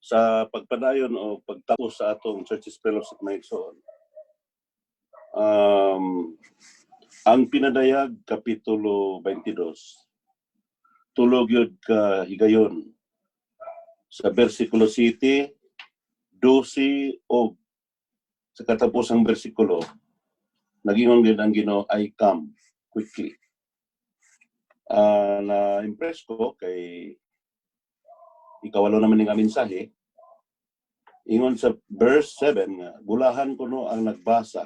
sa pagpadayon o pagtapos sa atong Churches Fellowship na igsoon. Ang pinadayag kapitulo 22 tulog yun ka higayon sa versikulo 7, 12 o sa katapusang bersikulo nagingon din ang Ginoo, I come quickly. Na-impress ko kay ikawalo naman ng mensahe. Ingon sa verse 7 nga, bulahan ko no ang nagbasa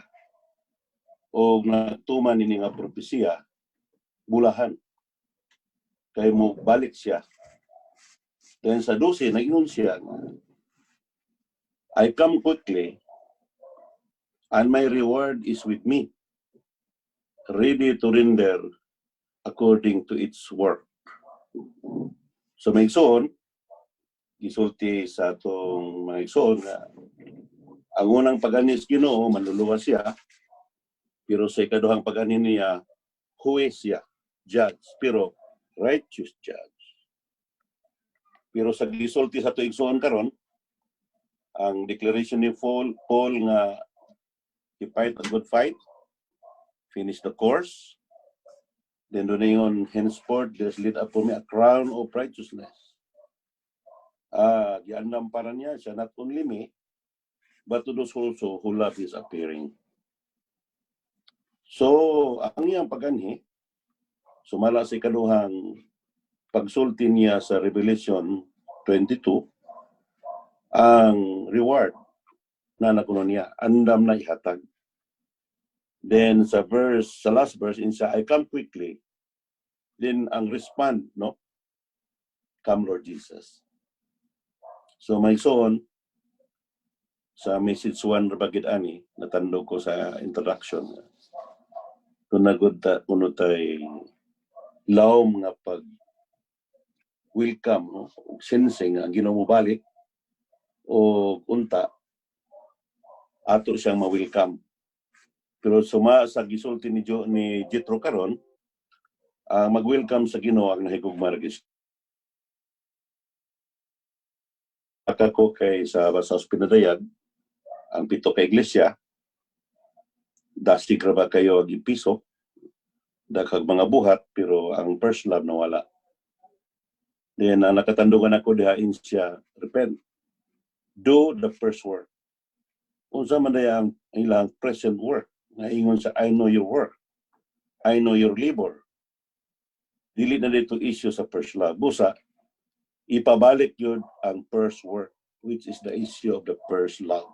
o nagtuman ini nga propesiya, bulahan. Kay mo balik siya. Then sa 12, nag-ingon siya, I come quickly and my reward is with me, ready to render according to its work. So may igsoon, gisulti sa atong mga igsoon na ang unang pag-anis Ginoo, manluluwas siya, pero sa ikaduhang pag-anin niya, huwes siya, judge, pero righteous judge. Pero sa gisulti sa atong igsoon karon, ang declaration ni Paul nga he fight a good fight, finish the course, then doon yung henceforth, there's laid up for me a crown of righteousness. Giandam para niya siya, not only me, but to those also who love his appearing. So, ang iyang pag-anhi, sumala sa ikaduhang pagsulti niya sa Revelation 22, ang reward na nakuno niya, andam na ihatag. Then sa last verse, I come quickly. Then ang respond, no? Come Lord Jesus. So may son, sa message 1 rabagid ani, natandog ko sa introduction. Tunagod ta kuno tay lawom nga pag welcome, no? Sensing ang Ginoo mo balik o unta ato siyang ma-welcome. Pero suma sa gisulti ni Jethro karon, mag-welcome sa Ginoo ang nahigugma ra gis. Ako kay sa pinadayag ang 7 ka iglesia, dasig ra ba kayo ang ipiso, daghang mga buhat, pero ang first love nawala. Then nakatandugan ako diha siya, repent, do the first work. Unsa man daya ang ilang present work, nga ingon sa I know your work, I know your labor. Dili na dito issue sa first love. Busa, ipabalik yun ang first work, which is the issue of the first love.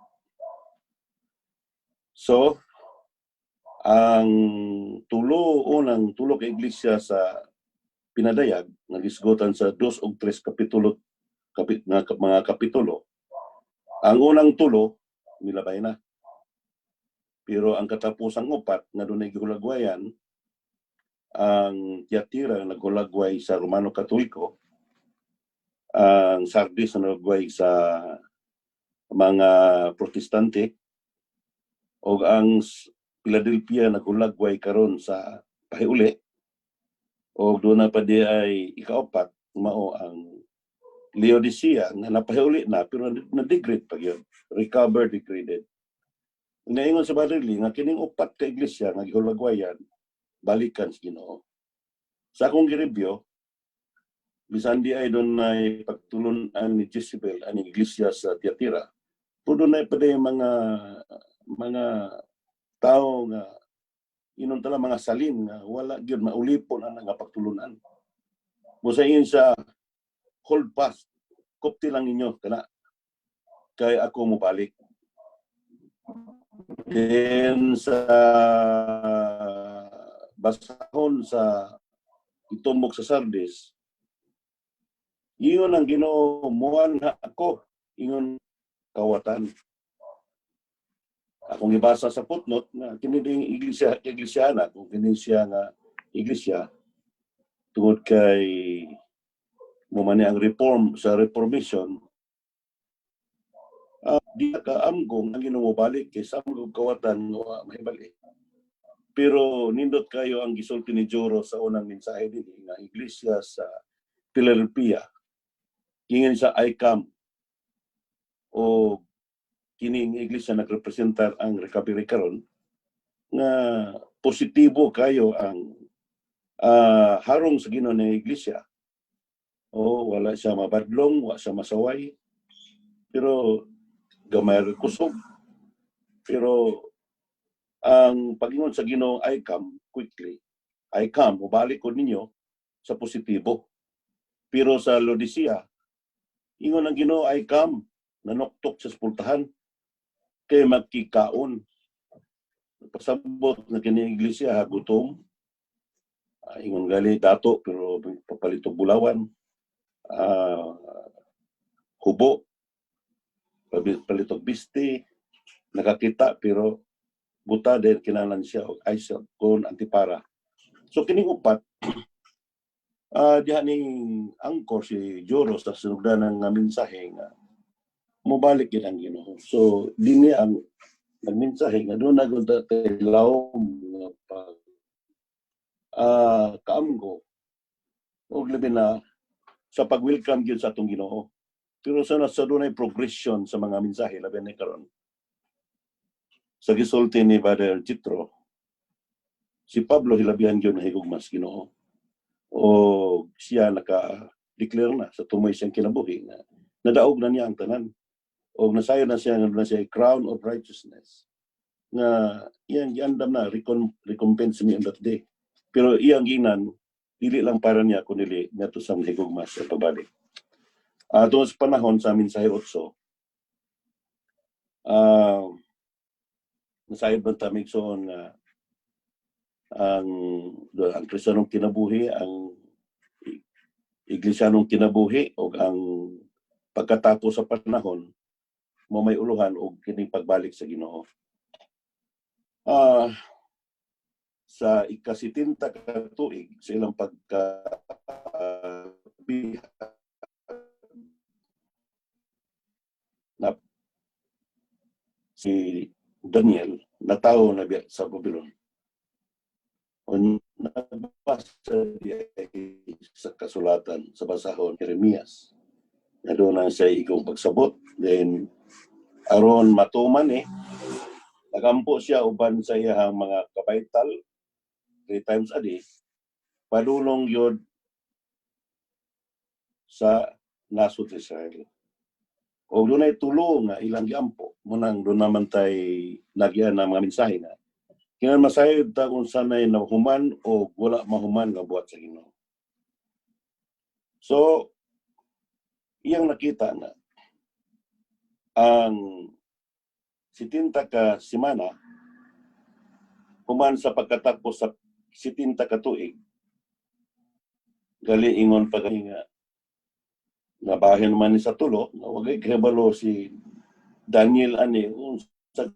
So, ang unang tulo ka iglesia sa pinadayag, nagisgotan sa 2 o 3 kapitulo, mga kapitulo, ang unang tulo, milabay na. Pero ang katapusang 4, na doon nagihulagwayan, ang Thyatira naghulagway sa Romano Katoliko, ang Sardis na naghulagway sa mga Protestante, o ang Philadelphia naghulagway karon sa pahiuli, o doon na pa di ay ika-4, mao ang Laodicea nga napahiuli na pero na-degrade pa yun, recover, degraded. Naingon sa Barili nga kining 4 ka iglesia nga gihulagwayan balikan sa Ginoo. Sa akong gi-review, bisan di ay doon na pagtulunan ni Jezebel ang iglesia sa Thyatira, pero doon na pa di mga tao nga inon tala mga salin nga wala gyud maulipon ang nga pagtulunan. Musayin sa hold fast, kupti lang ninyo kana kay ako mo balik. Then sa basahon sa itumbok sa Sardis, iyon ang Ginoo, muan na ako, ingon kawatan. Akong ibasa sa footnote na kini ding iglesia na, kung kini siya nga iglesia, tungod kay mumani ang reformation, di ka amgong ang Ginoo balik kay samgong kawatan nga mahibali. Pero nindot kayo ang gisulti ni Joro sa unang mensahe din nga iglesia sa Philadelphia. Ingin sa I come o kining iglesia nagrepresentar ang recovery karon nga positibo kayo ang harong sa Ginoo ng iglesia. O wala siya mabadlong, wala siya masaway, pero gamay ra kusog. Pero ang pagingon sa Ginoo, I come quickly. I come, mubalik ko ninyo sa positibo. Pero sa Laodicea, ingon ang Ginoo, I come, nanoktok sa sepultahan, kay magkikaon. Pasabot na kini iglesia, gutom. Ingon gali dato, pero papalitog bulawan. Hubo, palitog bisti, nakakita, pero buta din kinahanglan siya og ice kon antipara. So kining upat diha ning angkor si Joros sa sunugdan ng mensahe nga mobalik gid ang Ginoo. So dinhi ang nagmensahe nga doon na gud tilaw nga pag kaamgo og labi na sa pag-welcome gyud sa atong Ginoo. Pero sa dunay progression sa mga mensahe labi na karon. Sa gisulti ni Father Jitro, si Pablo hilabihan gyud na higugmas Ginoo. O siya naka-declare na sa tumoy siyang kinabuhi na nadaog na niya ang tanan. O nasayo na siya crown of righteousness. Nga iyang giandam na recompense niya on that day. Pero iyang ginan, dili lang para niya kundi ngadto sa higugmas sa pabalik. Tungod sa panahon sa mensahe 8, nasayod man tamig soon nga ang Kristiyanong kinabuhi, ang Iglesianong kinabuhi o ang pagkatapos sa panahon mo may uluhan o kining pagbalik sa Ginoo. Sa ikasitinta ka tuig sa ilang na si Daniel natawo na sa Babylon. Nabasa sa kasulatan sa basahon Jeremias na doon na siya ikong pagsabot. Then aron matuman nagampo siya uban sa iyang mga kabaital 3 times a day padulong yun sa nasod Israel. O doon ay tulo nga ilang giampo munang doon naman tay nagyan na mga mensahe na kinan masayod ta kung sanay nahuman o wala mahuman nga buhat sa Ginoo. So iyang nakita na ang 70 ka semana human sa pagkatapos sa 70 ka tuig gali ingon pa nga nabahin man ni sa tulo nga wagay kahibalo si Daniel ani sa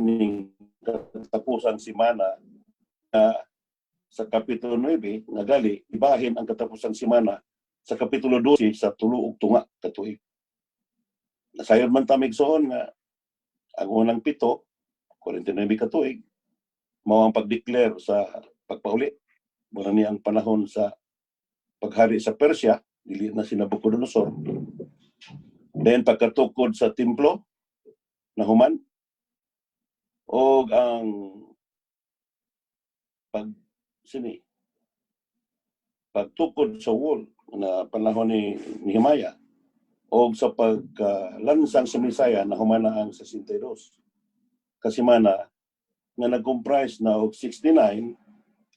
ning katapusang semana sa kapitulo 9 nga gali ibahin ang katapusang semana sa kapitulo 12 sa tulo ug tunga ka tuig. Nasayod man tamig soon nga ang unang 7 49 ka tuig mao ang pag-declare sa pagpauli mura ni ang panahon sa paghari sa Persia dili na si Nabucodonosor. Then pagkatukod sa templo nahuman o ang pagtukod sa wall na panahon ni Nehemiah o sa paglansang sa Misaya nahuman na ang 62 kasimana nga nag-comprise na og 69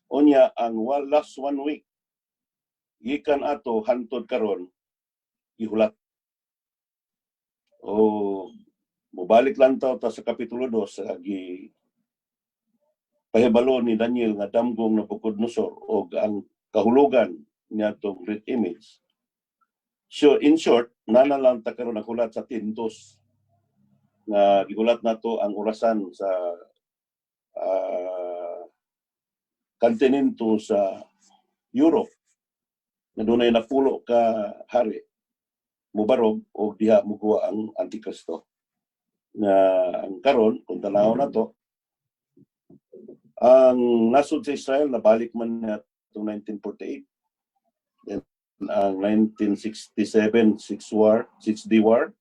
unya ang last 1 week gikan ato hantod karon gihulat. O mubalik lang ta sa kapitulo 2 sa pahibalo ni Daniel nga damgong Nabucodonosor o ang kahulugan niya itong great image. So in short, nanalang ta karon ang hulat sa tintos nga gigulat nato ang orasan sa kontinento sa Europe na dunay napulo ka hari mubarog o diha mukuha ang Antikristo. Na ang karon kung tanaw na to ang nasod sa Israel nabalik man na 1948 ang 1967 Six-Day War,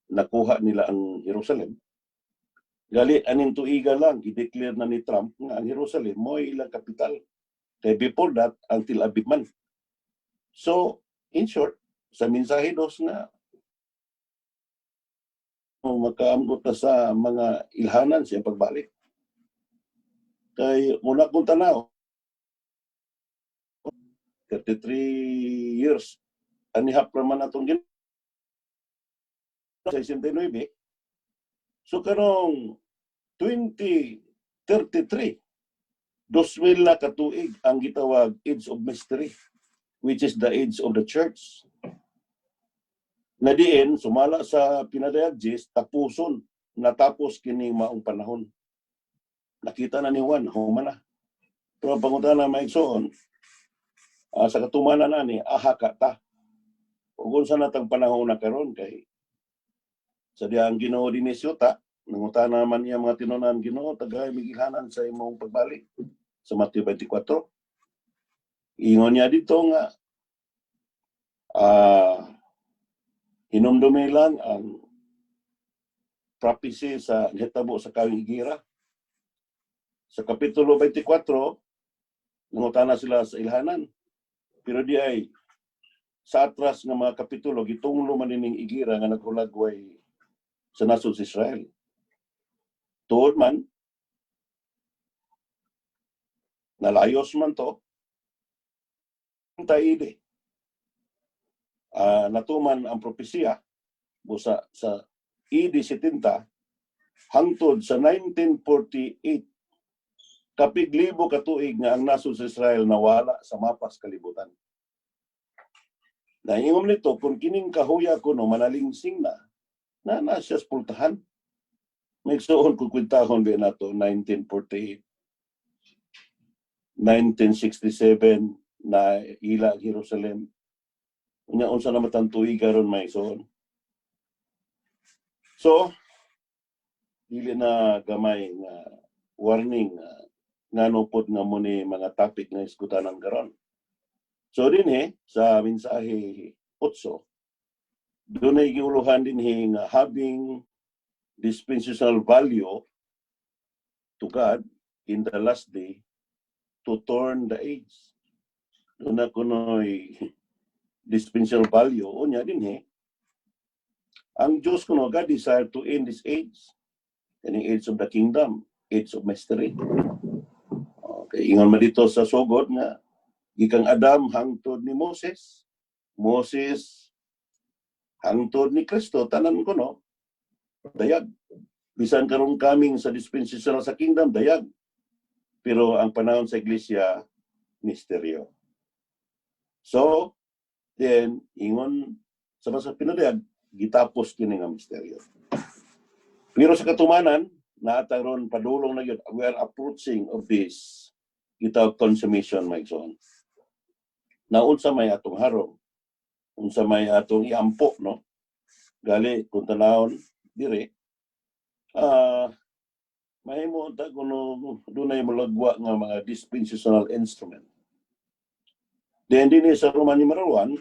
nakuha nila ang Jerusalem. Gali aning tuiga lang i-declare na ni Trump nga ang Jerusalem mo ilang kapital. Kay before that ang Tel Aviv man. So in short, sa mensahe dos nga makaamgot na sa mga ilhanan siya pagbalik. Kay una kong tanaw 33 years anihap naman atong gin sa 69. So karong 2033, 2000 na katuig ang gitawag Age of Mystery, which is the age of the church. Na diin, sumala sa pinadayag Jis, tapuson, natapos kining maong panahon. Nakita na ni Juan, human na. Pero ang pangunta na maigsoon, sa katumanan na ni, ahaka ta. Kung saan natang panahon na karon kay sa diyang Ginoo din ni Siyota, nanguta naman niya mga tinunan Ginoo, tagay migilhanan sa imong pagbalik sa Mateo 24. Ingon niya dito nga, hinumdumi lang ang prophecy sa hitabo sa kawing higira. Sa Kapitulo 24, nangutana sila sa ilhanan. Pero di ay sa atras ng mga kapitulo, gitunglo man nining igira nga naghulagway sa nasod sa Israel. Tuod man, nalayos man to, taide. Natuman ang propesya busa sa ED 70 hangtod sa 1948 kapiglibo katuig nga ang nasod sa Israel nawala sa mapas kalibutan. Naingom nito kung kining kahuya ko no manalingsing na siya pultahan. May soon kung kwintahon ba nato 1948, 1967 na ila Jerusalem. Unya unsa na matang tuig karon may soon. So dili na gamay nga warning nga nupod nga mo ni mga topic na iskutanan karon. So dinhi sa mensahe 8, doon ay giuluhan dinhi nga having dispensational value to God in the last day to turn the age. Doon na kuno'y dispensational value, unya dinhi ang Diyos kuno God desire to end this age, and the age of the kingdom, age of mystery. Okay, ingon man dito sa sugod nga gikang Adam hangtod ni Moses, Moses hangtod ni Kristo, tanan kuno dayag. Bisan karon kaming sa dispensation sa kingdom, dayag. Pero ang panahon sa iglesia, misteryo. So, then, ingon sa mga pinadayag, gitapos kini nga misteryo. Pero sa katumanan, naataron padulong na yun, we are approaching of this gitawag consummation, my son. Na unsa may atong harong, unsa may atong iampo, no? Gali, kung tanahon, dire, mahimo ta kuno dunay malagwa nga mga dispensational instrument. Then din sa Roman number 1,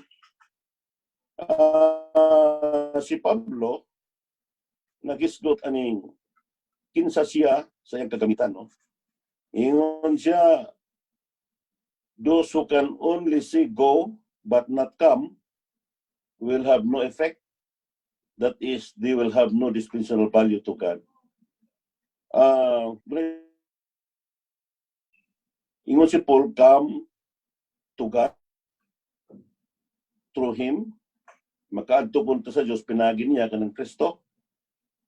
si Pablo nagisgot aning kinsa siya sa iyang kagamitan, no? Ingon siya, those who can only say go but not come will have no effect. That is, they will have no dispensational value to God. Ingon si Paul, come to God through Him. Makaadto punta sa Diyos, pinagi niya kanang Kristo.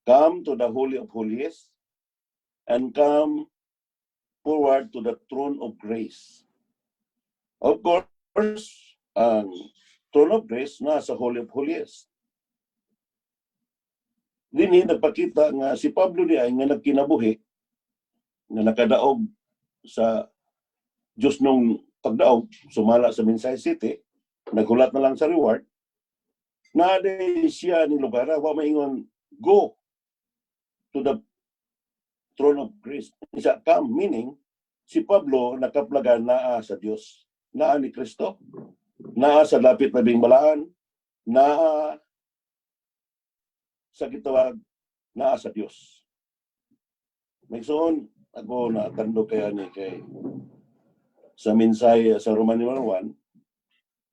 Come to the Holy of Holies and come forward to the throne of grace. Of course, ang throne of grace na sa Holy of Holies. Dinhi nagpakita nga si Pablo diay nga nagkinabuhi nga nakadaog sa Diyos nung pagdaog, sumala sa Minsay City, naghulat na lang sa reward, na siya ni lugar, wa maingon, go to the throne of grace. Siya come, meaning, si Pablo nakaplagan naa sa Diyos, naa ni Kristo. naa sa dapit labing balaan, naa sa gitawag, naa sa Dios. Magsoon ako na tando kaya ni kay sa mensahe sa Roman numeral 1,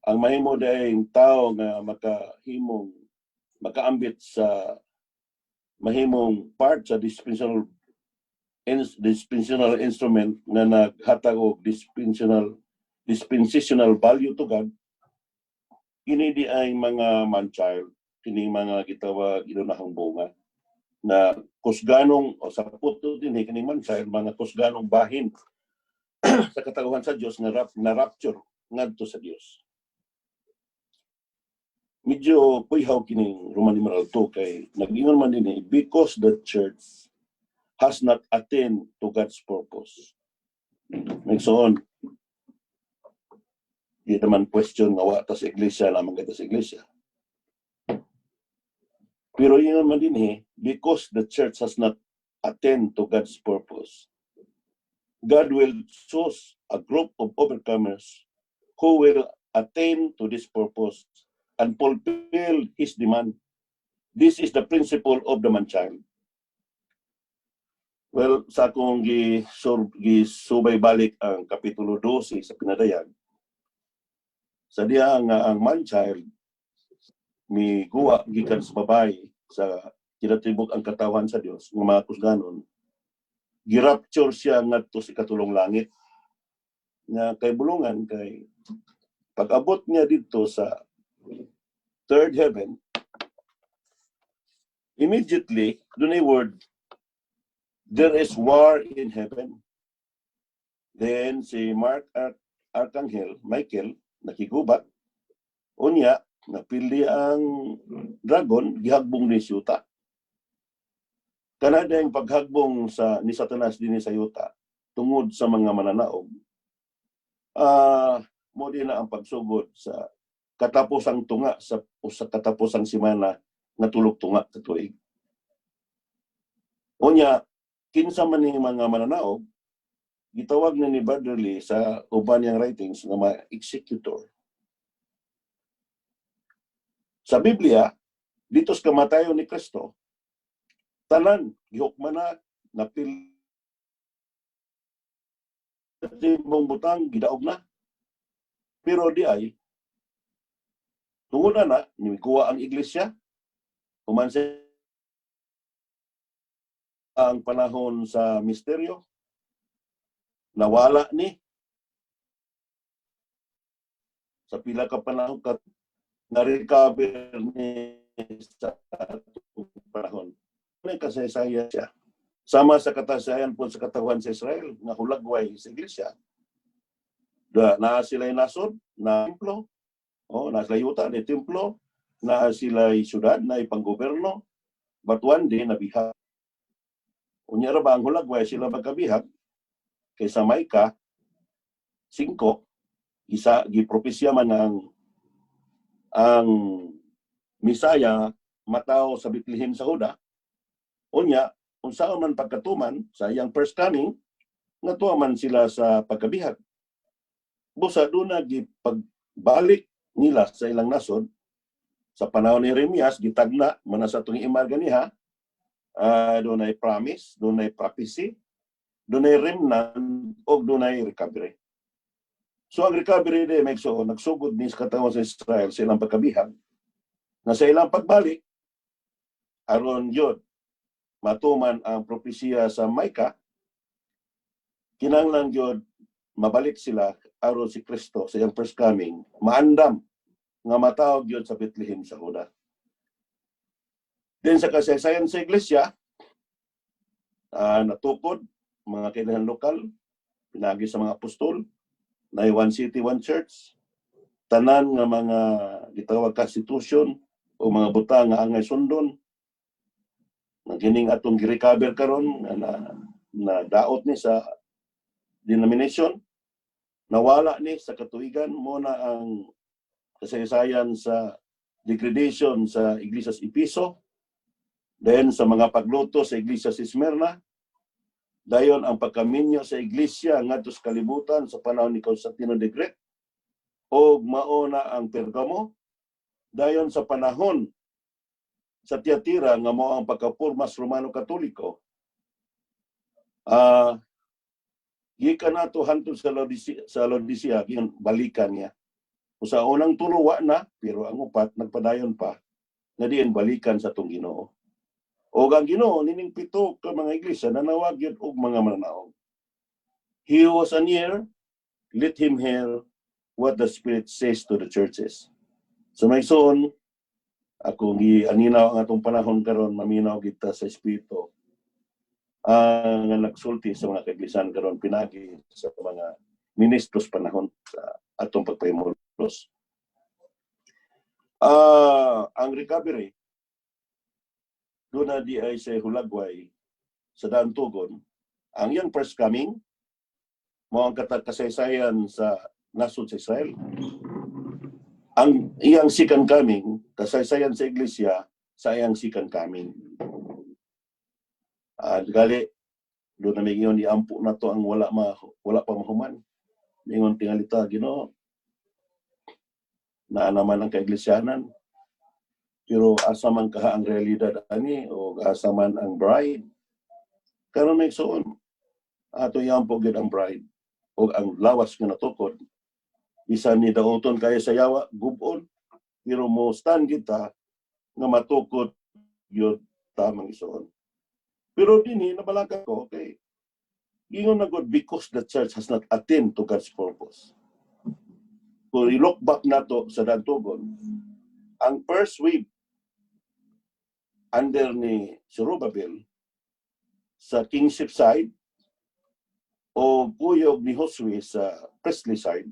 ang mahimo dayong tao nga makaambit sa mahimong part sa dispensational instrument na naghatag og dispensational value to God, kini di ay mga man-child, kini mga gitawag inunahang bunga na kusganong o sa puto din kini man-child, mga kusganong bahin sa katauhan sa Dios na rapture ngadto sa Dios. Medyo kuyaw kining Roman numeral 2 kay nag-ingon man din because the church has not attained to God's purpose. Nagsoon, di naman question nga wa ta sa iglesia lamang kita sa iglesia. Pero yun man din because the church has not attained to God's purpose, God will choose a group of overcomers who will attain to this purpose and fulfill His demand. This is the principle of the man-child. Well, sa akong gisubay balik ang Kapitulo 12 sa Pinadayag, sa diya nga ang man-child miguwa gikan sa babae sa kinatibok ang katawan sa Dios nga mga kusganon, girapture siya ngadto sa ikatulong langit nga kay bulungan kay pag-abot niya dito sa third heaven, immediately dunay word, there is war in heaven. Then si Archangel Michael nakigubat, unya napili ang dragon, gihagbong ni Yuta. Kanada yung paghagbong ni Satanas din sa Yuta tungod sa mga mananaog, mo din na ang pagsugod sa katapusang tunga sa katapusang simana nga tulog tunga sa tuig. Unya, kinsa man ni mga mananaog, gitawag na ni Badderly sa uban niyang writings nga mga executor. Sa Biblia, dito sa kamatayon ni Kristo, tanan, gihukman na, napil mong butang, gidaog na. Pero di ay, tungod na, nimikuha ang iglesia, humansa ang panahon sa misteryo, nawala ni, sa pila ka panahon, na-recover ni sa panahon. May kasaysayan siya. Sama sa kasaysayan po sa katawan sa Israel, nga hulagway sa iglesia. Na sila'y nasod, na templo, na sila'y yuta, na templo, na sila'y syudad, na ipanggoberno, but one day, nabihag. Unya ra ba ang hulagway sila magkabihag, kay sa Micah 5, gipropesya man ang Misaya mataw sa Bethlehem sa Huda. Unya, unsa man pagkatuman sa iyang first coming, natuwa man sila sa pagkabihag. Busa doon na gipagbalik nila sa ilang nasod sa panahon ni Jeremias, gitagna man sa itong imar ganiha, doon ay promise, doon ay prophecy, doon ay remnant, o doon ay recovery. So ang recovery day, nagsugod ni sa katawan sa Israel sa ilang pagkabihag, na sa ilang pagbalik, aron yun, matuman ang propesya sa Micah, kinahanglan yun, mabalik sila aron si Kristo sa iyang first coming, maandam nga matawag yun sa Bethlehem sa Huda. Then sa kasaysayan sa iglesia, natukod, mga kailangan lokal, pinagi sa mga apostol, na one city, one church, tanan nga mga gitawag constitution o mga butang nga angay sundon, nga kining atong gi-recover karon na daot ni sa denomination, nawala ni sa katuigan, mo na ang kasaysayan sa degradation sa Iglesia sa Episo, then sa mga pagluto sa Iglesia sa Smyrna, dayon ang pagkaminyo sa iglesia ngadto sa kalibutan sa panahon ni Constantino the Great, o mauna ang Pergamo, dayon sa panahon sa Tiatira nga mao ang pagkapurmas Romano-Katoliko, gikan nato hantod sa Laodicea, balikan niya. Sa unang tulo wa na, pero ang upat nagpadayon pa na diin balikan sa tong Ginoo. O ang Ginoo nining pito ka mga iglesia nanawag yun og mga mananaog. He who was near, let him hear what the Spirit says to the churches. So may soon, ako aninaw ang atong panahon karon, maminaw kita sa Espiritu nga nagsulti sa mga kaiglesian karon, pinagi sa mga ministros panahon sa atong pagpahimulos. Ang recovery doon na di ay sa Hulagway sa Daan Tugon, ang iyang first coming mo ang kasaysayan sa nasod sa Israel. Ang iyang second coming, kasaysayan sa iglesia sa iyang second coming. Gali, doon na may ingon iampo na to ang wala pa mahuman. Ingon tingalita, Ginoo, na naman ang kaiglesianan. Pero asa man kaha ang realidad ani o asa man ang bride. Karon may soon, ato iampo gid ang bride o ang lawas nga natukod. Bisan ni daoton kaya sa yawa, gubon, pero mo stand kita nga matukod yun tamang isuon. Pero dinhi nabalaka ko, okay, ingon na God, because the church has not attained to God's purpose. Kung i-look back nato sa Daan Tugon, ang first wave under ni Zerubbabel sa kingship side o kuyog ni Josue sa priestly side,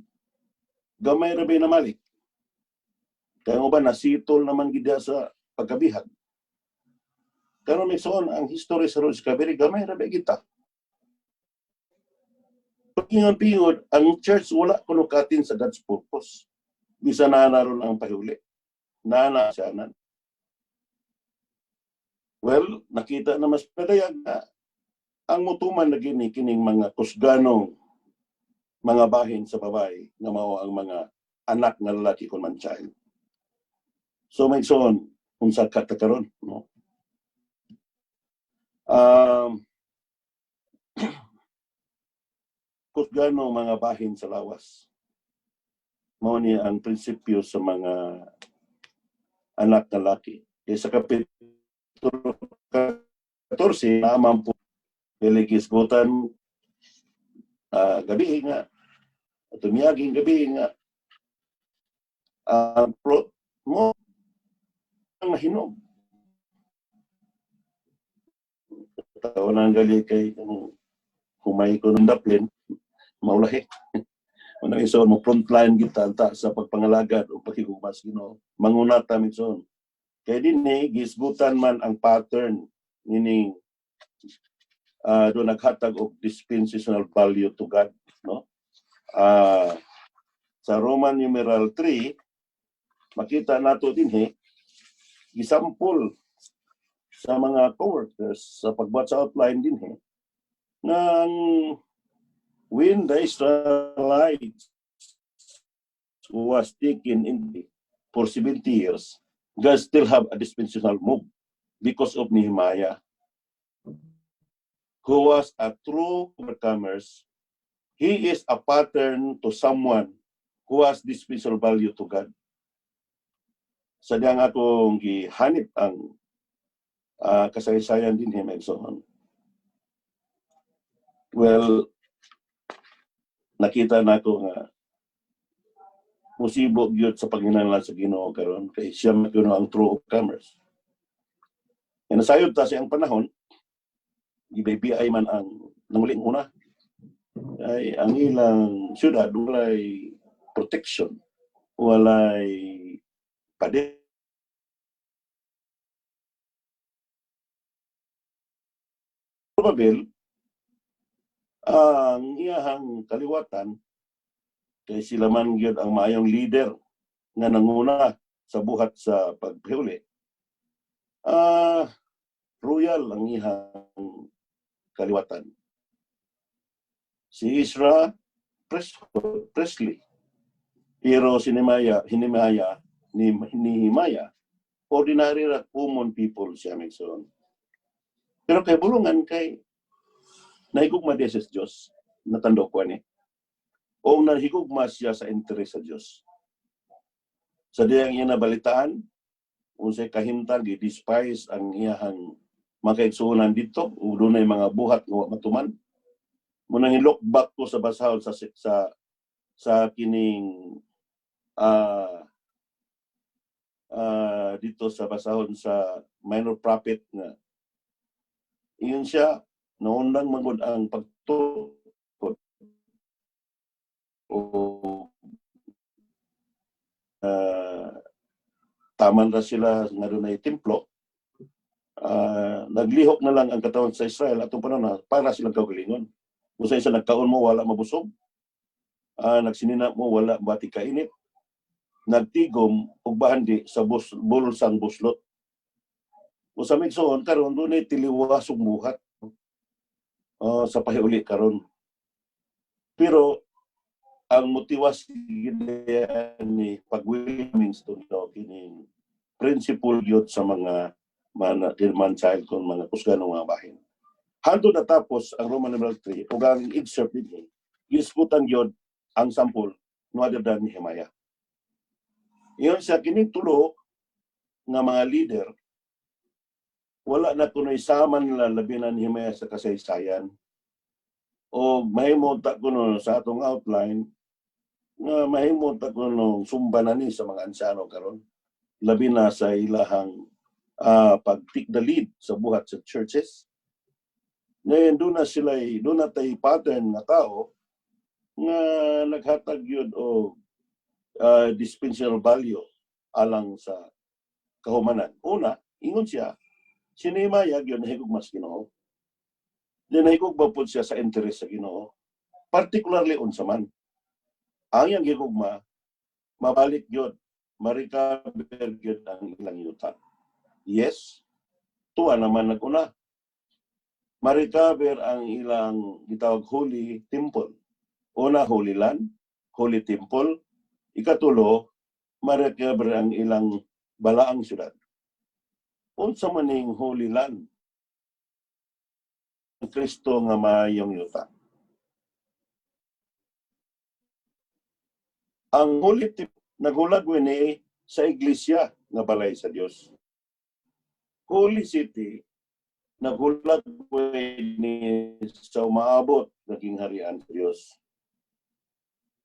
gamay ra bay namalik. Kaya mo ba nasitol naman gid sa pagkabihag. Karon may soon ang history sa recovery, gamay ra bay kita. Pingon-pingod, ang church wala kuno katin sa God's purpose. Bisa na naron ang pahuli. Nana siya nan. Well, nakita na mas padayag na ang mutuman na gini kining mga kusganong mga bahin sa babae nga mao ang mga anak nga lalaki kun man child. So may soon unsa ka ta karon, no? Kusganong mga bahin sa lawas. Mao ni ang prinsipyo sa mga anak nga lalaki. Sa kapitulo 14 naman po Pilikisgutan gabi nga, tumiyaging gabi nga, plot mo ang mahinog. Taon ang gali kay humay ko ng daplin, maulahi. Unang iso, mo frontline kita sa pagpangalagad o pakigumas, mangunat namin son. Kaya din gisgutan man ang pattern, meaning doon naghatag og dispensational value to God, no? Sa Roman numeral 3 makita nato dinhi gisampol sa mga co-workers sa pagbuhat sa outline dinhi nang when the Israelites was taken in for 70 years, God still have a dispensational move because of Nehemiah, who was a true overcomer. He is a pattern to someone who has this special value to God. Sadyang akong gihanip ang kasaysayan din Himagson. Well, nakita na ko nga musibo gyud sa paghinahanglan sa Ginoo karon kay siya magkuno ang true overcomers. Nasayod ta siyang panahon, GBBI man ang nanguling una, ay ang ilang syudad walay protection, walay pader. Probable ang iyahang kaliwatan kay sila man gyud ang maayong leader nga nanguna sa buhat sa pagpahuli. Royal ang iyang kaliwatan. Si Ezra Presley. Pero si Nehemiah, ordinary ra common people siya Megson. Pero kay bulungan kay nahigugma diya sa Diyos, natando ko ni. O nahigugma siya sa interes sa Diyos. Sa diyang iya nabalitaan, unsay kahimtang gi-despise ang iyahang makaigsuonan dito, doon ay mga buhat nga matuman. Munang i-look back ko sa basahon sa kining dito sa basahon sa minor prophet nga iyon siya naundang magud ang pagtukod o taman ra sila nga dunay templo. Naglihok na lang ang katawan sa Israel atong panahon para silang kaugalingon. Kung sa isa nagkaon mo wala mabusog, nagsinina mo wala bati kainit, nagtigom ug bahandi sa bulsang buslot. O sa Megson karon dunay tiliwasong buhat sa pahiuli karon. Pero ang motivasyon ni pag-Wilmington kining principle yun sa mga man child kung mga kusganong mga bahin. Hantod natapos ang Roman numeral 3 ug ang excerpt dinhi gisgutan gyud ang sample no other than Nehemiah. Iyon sa kining tulo nga mga leader wala na kunoy saman nila labi na Nehemiah sa kasaysayan. O mahimong ta kuno sa atong outline nga mahimong ta kuno sumbanan ni sa mga ansano karon labi na sa ilahang pag-take the lead sa buhat sa churches. Ngayon doon na tay pattern nga tao nga naghatag yun o dispensational value alang sa kahumanan. Una, ingon siya, si Nehemiah yun nahigugmas Ginoo. Then nahigugma po siya sa interest sa Ginoo. Particularly unsa man. Ang iyang higugma, mabalik yun, ma-recover yun ang ilang yuta. Yes, tuwa naman naguna. Ma-recover ang ilang gitawag Holy Temple. Una, Holy Land, Holy Temple. Ikatulo, ma-recover ang ilang balaang syudad. Unsa man ning Holy Land? Ang Kristo nga mayong yuta. Ang Holy Temple, nagulag ni sa iglesia nga balay sa Dios. Holy City, nagulag ni sa umaabot naging harian sa Dios.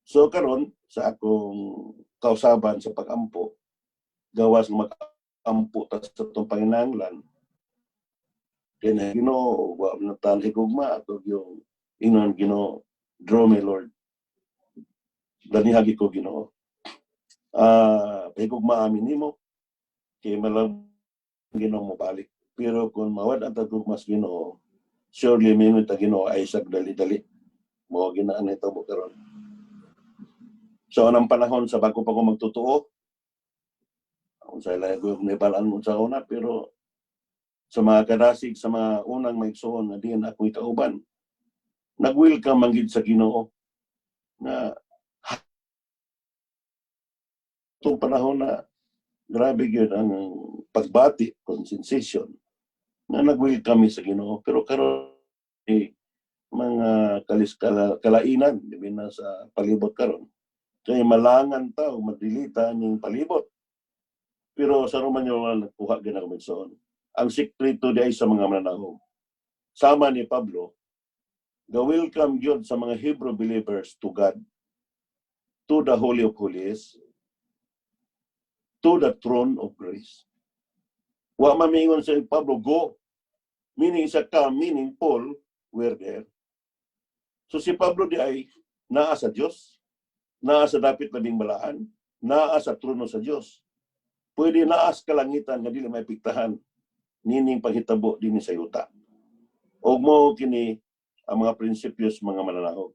So karon sa akong kausaban sa pag-ampo, gawas mag-ampo ta sa itong panginahanglan, kaya na Ginoo, wa na tal higugma ato yung inon Ginoo, draw me Lord. Danihagi ko Ginoo. Higugma amin nimo, kay malang Ginoo mo balik. Pero kung mawad ang tagugmas Ginoo, surely may ta Ginoo ay sag dali-dali. Mo ginaan ito mo karon. So anong panahon sa bago pa ko magtutuo, kung sa ilay ko nibalaan mo sa una, pero sa mga kadasig, sa mga unang maigsoon na diyan ako ikauban, nag-welcome manggid sa Ginoo na itong panahon na grabe yun ang pagbati, sensation, na nag-welcome sa Ginoo. Pero karon mga kalainan, di na sa palibot karon. Kaya malangan tao, madilita ng palibot. Pero sa Romanyo wala nagkuha ginagumigsoon. Ang sikreto di ay sa mga mananahom. Sama ni Pablo, ga-welcome yun sa mga Hebrew believers to God, to the Holy of Holies, to the throne of grace. Wa mamingon sa Pablo, go. Meaning isa ka, meaning Paul, were there. So si Pablo di ay naa sa Diyos, naa sa dapit labing balaan, naa sa trono sa Diyos. Pwede naas kalangitan nga dili may piktahan nining paghitabo dinhi sa yuta. Og mo kini ang mga prinsipyos mga mananahom.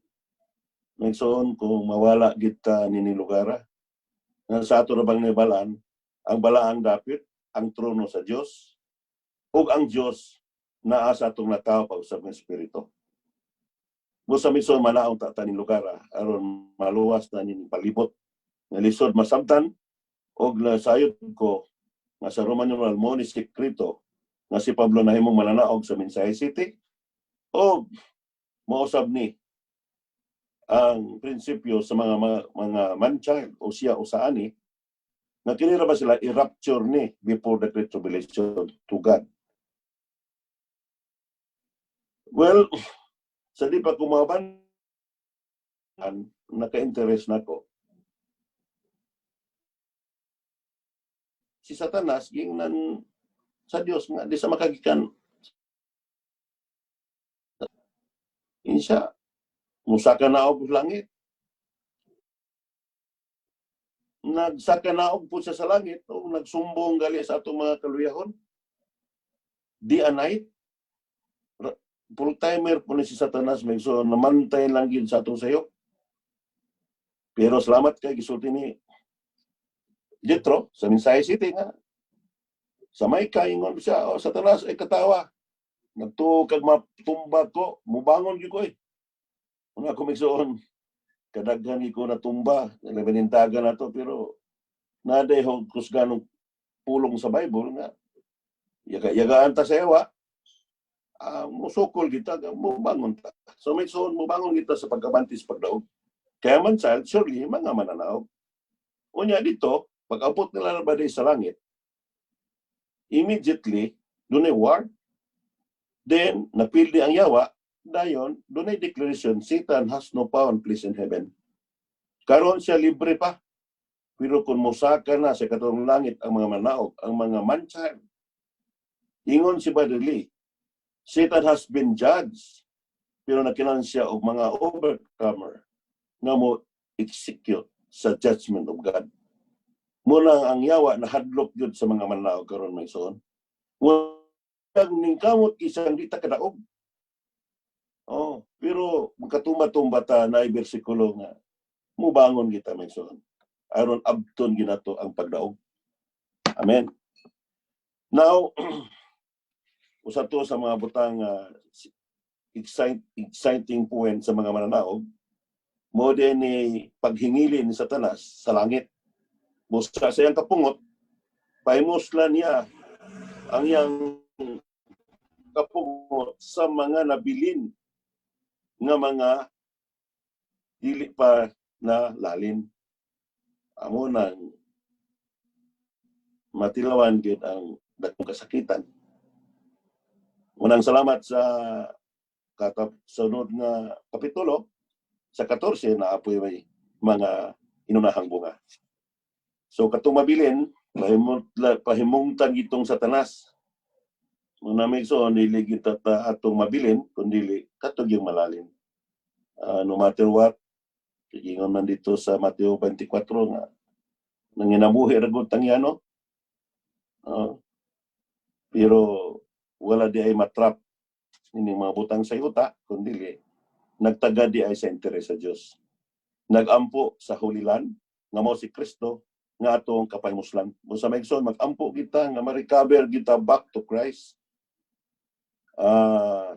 Nagsoon kung mawala gid ta nini lugara nga sa ato ra bang nibalaan ang balaang dapit ang trono sa Dios ug ang Dios naa sa atong natawo pag-usab ng espiritu. Mo sa mison manaong ta taning lugara aron maluwas na ning palibot nga lisod masabtan og nasayod ko nga sa Roman numeral mo ni sekreto nga si Pablo nahimong mananaog sa Minsay City o mausab ni ang prinsipyo sa mga man-child o siya o sa ani na kinira ba sila i-rapture ni before the Great Tribulation to God. Well, sa di pa kumaban, naka-interest na ko. Si Satanas, gingnan sa Dios nga, di sa makagikan. Insya, musaka na og langit. Nagsaka na og po siya sa langit o nagsumbong gali sa atong mga kaluyahon. Di anay. Full timer po ni si Satanas, may so namantay lang yun sa atong sayo. Pero salamat kay gisulti ni Jethro sa Minsay City nga. Sa may kaingon siya, oh, Satanas ay katawa. Nagtuo kag matumba ko, mubangon gyud ko eh. Una ko migsuon, kadaghan ko natumba, labanintagan na to, pero naday ho kusganong pulong sa Bible nga. Yagaan ta sa ewa, musukol kita, mubangon ta. So may suon, mubangon kita sa pagkabantis pagdaog. Kaya man child, surely, mga mananaog. Unya dito, pag-abot nila na baday sa langit, immediately, doon ay war. Then, napildi ang yawa, dayon, doon ay declaration, Satan has no power and place in heaven. Karon siya libre pa. Pero kung musaka na sa katong langit ang mga manaog, ang mga man-child, ingon si Brother Lee, Satan has been judged, pero nakinan siya og mga overcomer nga mo execute sa judgment of God. Muna ang yawa na hadlok yun sa mga manaog karon may soon. Ang ningkamot isang di ta kadaog. Oh, pero magkatumba-tumba ta na bersikulo nga mubangon kita may soon. Aron abton ginato ang pagdaog. Amen. Now, usa to sa mga butang exciting point sa mga mananaog, mo din ni paghingili ni Satanas sa langit. Musta sa iyang kapungot, pahimuslan niya ang iyang kapungot sa mga nabilin nga mga dili pa na lalim. Amo nang matilawan gid ang dakong kasakitan. Unang salamat sa sunod nga kapitulo sa 14 na apoy may mga inunahang bunga. So katong mabilin, pahimungtan gitong Satanas. Muna may so, dili kita atong mabilin, kundi katog yung malalim. No matter what, ingon man dito sa Mateo 24 nga, nanginabuhi ragot tangyano. Pero wala di ay matrap ini mga butang sa yuta, kundi nagtaga di ay sa interes sa Dios. Nagampo sa hulilan, nga mo si Kristo, nga atong kapaymuslan. Sa maigsoon, mag-ampo kita, nga ma-recover kita back to Christ.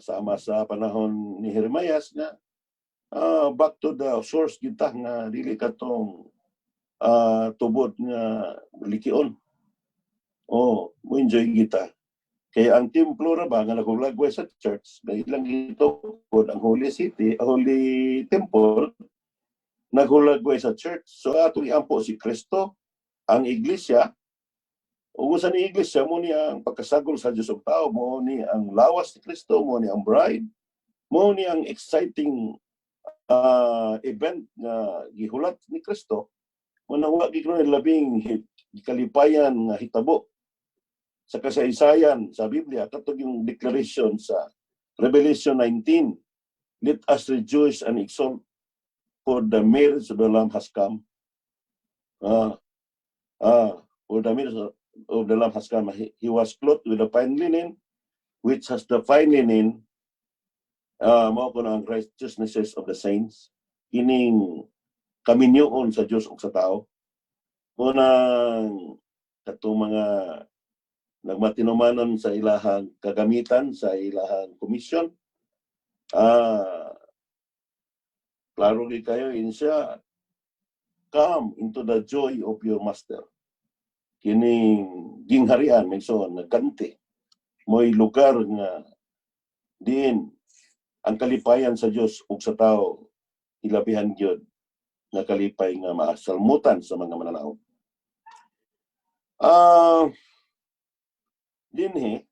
Sama sa panahon ni Jeremias nga, back to the source kita, nga dili katong tubod nga likion. Mo enjoy kita. Kaya ang templo ra ba nga nagulagway sa church, ilang ito ang Holy City, Holy Temple, nagulagway sa church. So atong iampo si Kristo, ang iglesia, ug sa ni iglesia mo ni ang pagkasagol sa Dios ug tao, mo ni ang lawas ni Kristo, mo ni ang bride, mo ni ang exciting event nga gihulat ni Kristo, mo na wa gid labing kalipayan nga hitabo sa kasaysayan sa Biblia, katong yung declaration sa Revelation 19, let us rejoice and exult, for the marriage of the Lamb has come. For the marriage of the Lamb has come. He was clothed with the fine linen, which has the fine linen, mao ko ang righteousnesses of the saints. Kining kaminyoon sa Dios ug sa tao. Unang katong mga nagmatinumanon sa ilahang kagamitan, sa ilahang komisyon. Klaro gi kayo insya, come into the joy of your master. Kining gingharian mayson nagkanti mo'y lugar nga diin ang kalipayan sa Dios ug sa tao ilabihan gyud nga kalipay nga maasalmutan sa mga mananaog. Dinhi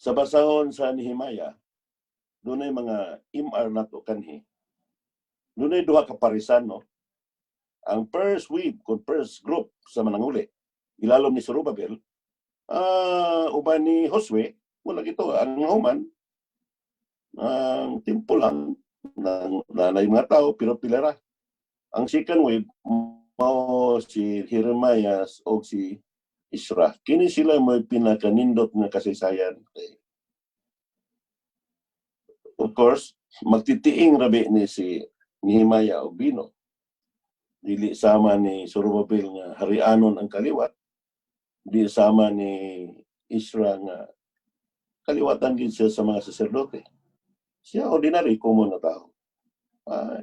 sa basahon sa Nehemia, dunay mga MR nato kanhi. Dunay duha ka parisan, no? Ang first wave, kung first group sa mananguli, ilalom ni Zorobabel, uban ni Josue, wala gito, ang human, ang timpo lang, nanay mga tao, pero pilara. Ang second wave, mao si Jeremias o si Isra. Kini sila may pinakanindot nga kasaysayan. Of course, magtitiing rabi ni si Nehemia o Bino. Dili sama ni Zorobabel nga harianon ang kaliwat. Dili sama ni Isra nga kaliwatan din siya sa mga saserdote. Siya ordinary, common na tao.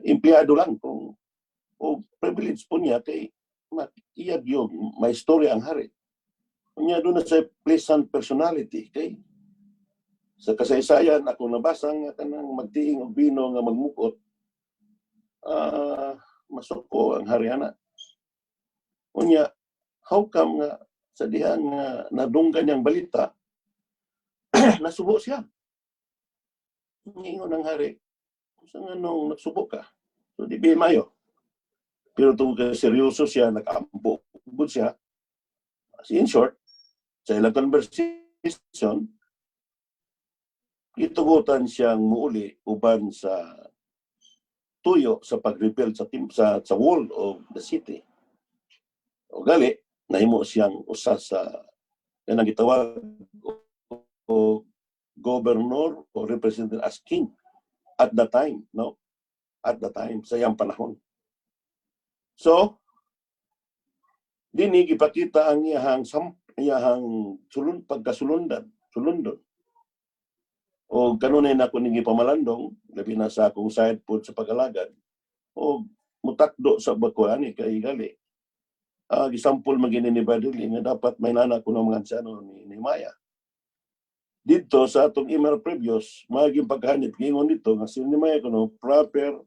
Empleyado lang kung o privilege po niya kay iyag yung may story ang hari. Kanya doon na sa pleasant personality kay sa kasaysayan ako nabasa nga kanang magtiing og Bino nga magmukot masuko ang hariana. Unya how come nga sa dihan nga nadunggan niyang balita nasubo siya. Ingon ang hari, sa nga nung nagsubo ka? So di mayo. Pero tungkol seryoso siya, nag-ampo siya. In short, sa ilang conversation, itugutan siyang muuli uban sa tuyo sa pag-rebuild sa wall of the city. O gali, nahimo siyang usa sa kanang gitawag o governor o representative as king at the time, no? At the time, sa iyang panahon. So, dini gipakita ang iyahang pagkasulundon. O kanunay na ako ning ipamalandong, labi na sa akong side po sa pag-alagad, o mutakdo sa bakuani kay gali. Gisampol magini ni Baduli nga dapat may nana ko ng mga ansano ni Nehemia. Dito sa atong email previous, maging paghanit gingon dito nga si Nehemia kuno proper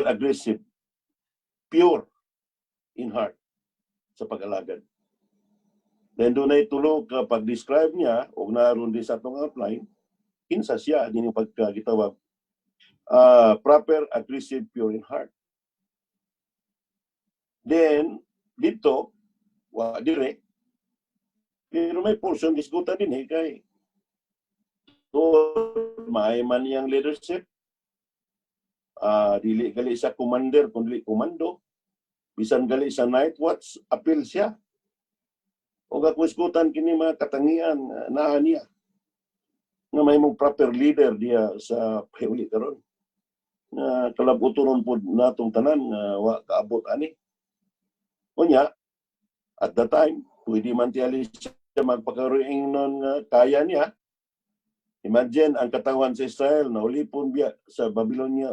aggressive pure in heart sa pag-alagad. Then doon ay tulo ka pag-describe niya o naroon din sa atong outline, kinsa siya din yung pagkagitawag proper, aggressive, pure in heart. Then, dito, direct, pero may portion diskuta din kay may man niyang leadership, dili gali sa commander, kundi komando, bisan gali sa night watch, appeal siya. O kakuskutan kini mga katangian na niya nga may mong proper leader diya sa pauli karon nga kalabuton po natong tanan nga wa kaabot ani. Unya at the time pwede man tiyali siya magpakaroing nun nga kaya niya. Imagine ang katawan sa Israel na ulipon biya sa Babylonia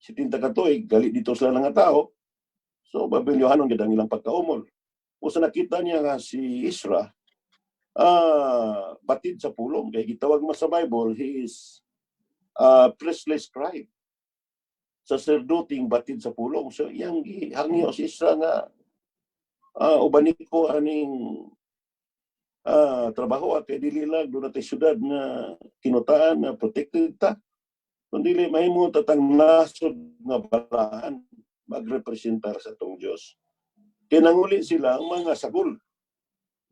70 ka tuig gali dito sila nga tao. So Babylonianon gid ang ilang pagkaumol. O sa nakita niya nga si Isra, batid sa pulong. Kaya gitawag mo sa Bible, he is priestly scribe. Sacerdoting batid sa pulong. So iyang hangyo si Isra nga ubanik ko aning trabaho at kay dili lang doon natin syudad na kinutaan na protected ta. Kung dili mahimo tatang nasod nga balaan magrepresentar sa tong Dios. Kinanguli sila ang mga sagol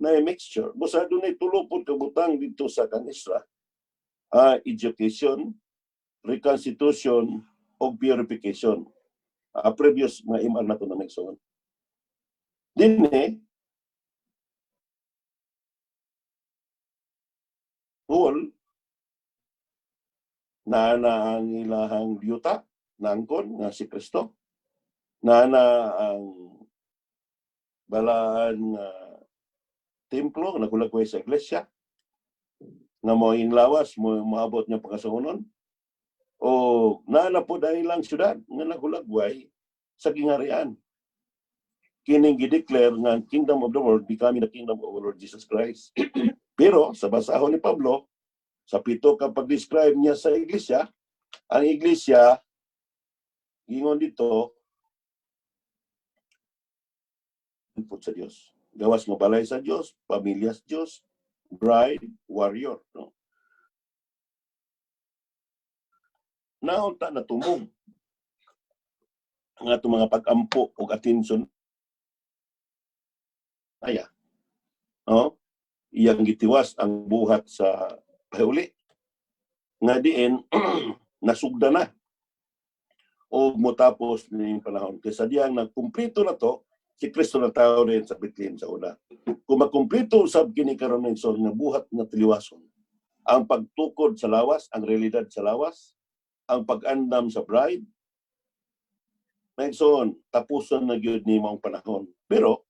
na mixture. Busa doon ay tulupod kabutang dito sa kanisra. Education, reconstitution, o purification. Previous mga imal na ito na nagsuon. Dine, whole, na ang ilahang biyuta, nangkon, nga si Kristo, na ang balaan templo, nagulagway sa iglesia, nga moing lawas mo maabot nga pagkasunon o naana po dahil lang syudad nga nagulagway sa gingharian. Kining gideclare nga kingdom of the world becoming the kingdom of our Lord Jesus Christ. Pero sa basahon ni Pablo, sa 7 ka pag-describe niya sa iglesia, ang iglesia gingon dito input sa Dios. Gawas nga balay sa Dios, pamilya sa Dios, bride, warrior, no? Naunta na tumong ang ato mga pag-ampo o atensyon aya. No? Iyang gitiwas ang buhat sa pauli. Nga diin, nasugda na. O motapos ni panahon. Kaysa diyang nagkumplito na to, si Kristo na tao rin sa Bethlehem sa una. Kung magkumplito sab kini karon nga buhat na tiliwason, ang pagtukod sa lawas, ang realidad sa lawas, ang pag-andam sa bride, Nagson, tapuson na gyud ni mong panahon. Pero,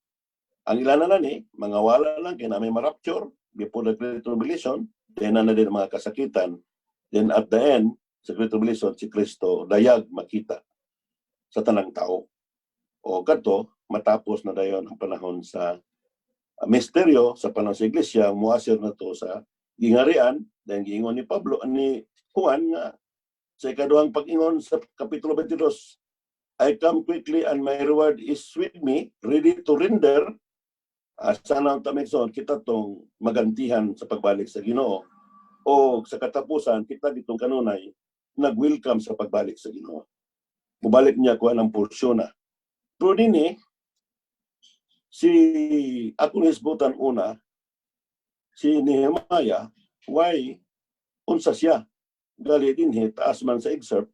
ang ilan na ni, mga wala lang, kaya na may marapture, before the Great Tribulation, then na din mga kasakitan. Then at the end, sa Great Tribulation, si Kristo, dayag makita sa tanang tao. O kadto, matapos na dayon ang panahon sa misteryo, sa panahon sa iglesia, muasir na to sa gingharian, then giingon ni Pablo, ni Juan, nga sa ikaduhang pag-ingon sa Kapitulo 22, I come quickly and my reward is with me, ready to render. Sana ang tamigson, kita tong magantihan sa pagbalik sa Ginoo. O sa katapusan, kita ditong kanunay, nag-welcome sa pagbalik sa Ginoo. Mubalik niya kuha ng porsyon na. Pero din si ako nisbutan una, si Nehemiah, why unsa siya? Gali din taas man sa excerpt,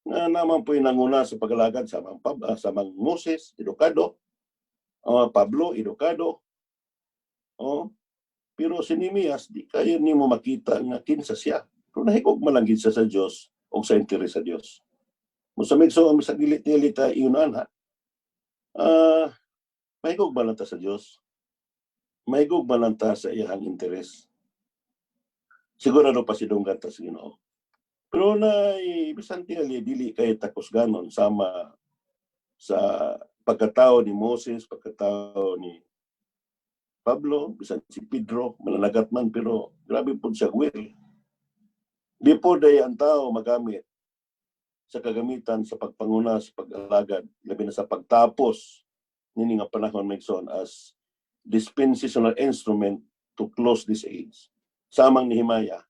nga naman po'y nanguna sa pag-alagad sa mga Moses, edukado, Pablo, edukado. Pero si Nehemias, di kayo ni mo makita nga kinsa siya. Pero nahigog malanggid sa Diyos o sa interes sa Diyos. Musamig so, sa gilit-gilit iunan ha, mahigog malanta sa Diyos. Mahigog malanta sa iyang interes. Sigurado pa si Dunggan ta sa Ginoo. Pero na bisan tingali dili kay takos ganon sama sa pagkatao ni Moses, pagkatao ni Pablo, bisan si Pedro, mananagat man pero grabe po siya will. Di po day ang tao magamit sa kagamitan sa pagpanguna, sa pag-alagad, labi na sa pagtapos nini nga panahon Megson as dispensational instrument to close this age. Samang ni Nehemiah,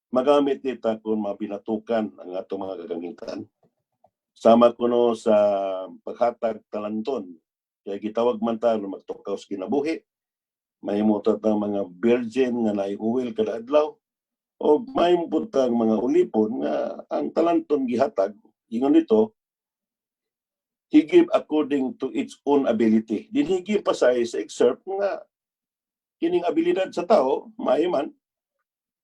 magamit nita kung mabinatukan ang atong mga gagamitan. Sama kuno sa paghatag talanton. Kaya gitawag man ta na magtukaw sa kinabuhi. Mahimutat ang mga virgin nga naiuwil kada adlaw. O mahimutat ang mga ulipon nga ang talanton gihatag. Ingon nito, he give according to its own ability. Dinhigi pa sa excerpt nga kining abilidad sa tao, mahiman,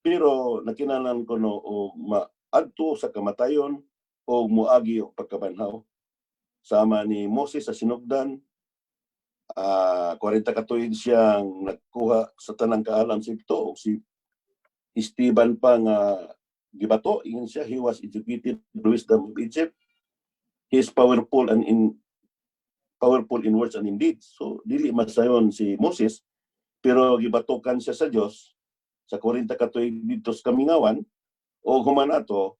pero nakinanan ko no o maadto sa kamatayon o muagi o pagkabanhaw. Sama ni Moses sa sinugdan, 40 katuig siyang nagkuha sa tanang kaalam sa Egipto. O si Esteban pa nga gibato, ingon siya, he was educated in wisdom of Egypt. He is powerful in words and in deeds. So dili masayon si Moses, pero gibatokan siya sa Dios sa 40 katuig dito sa Kamingawan, o humanato,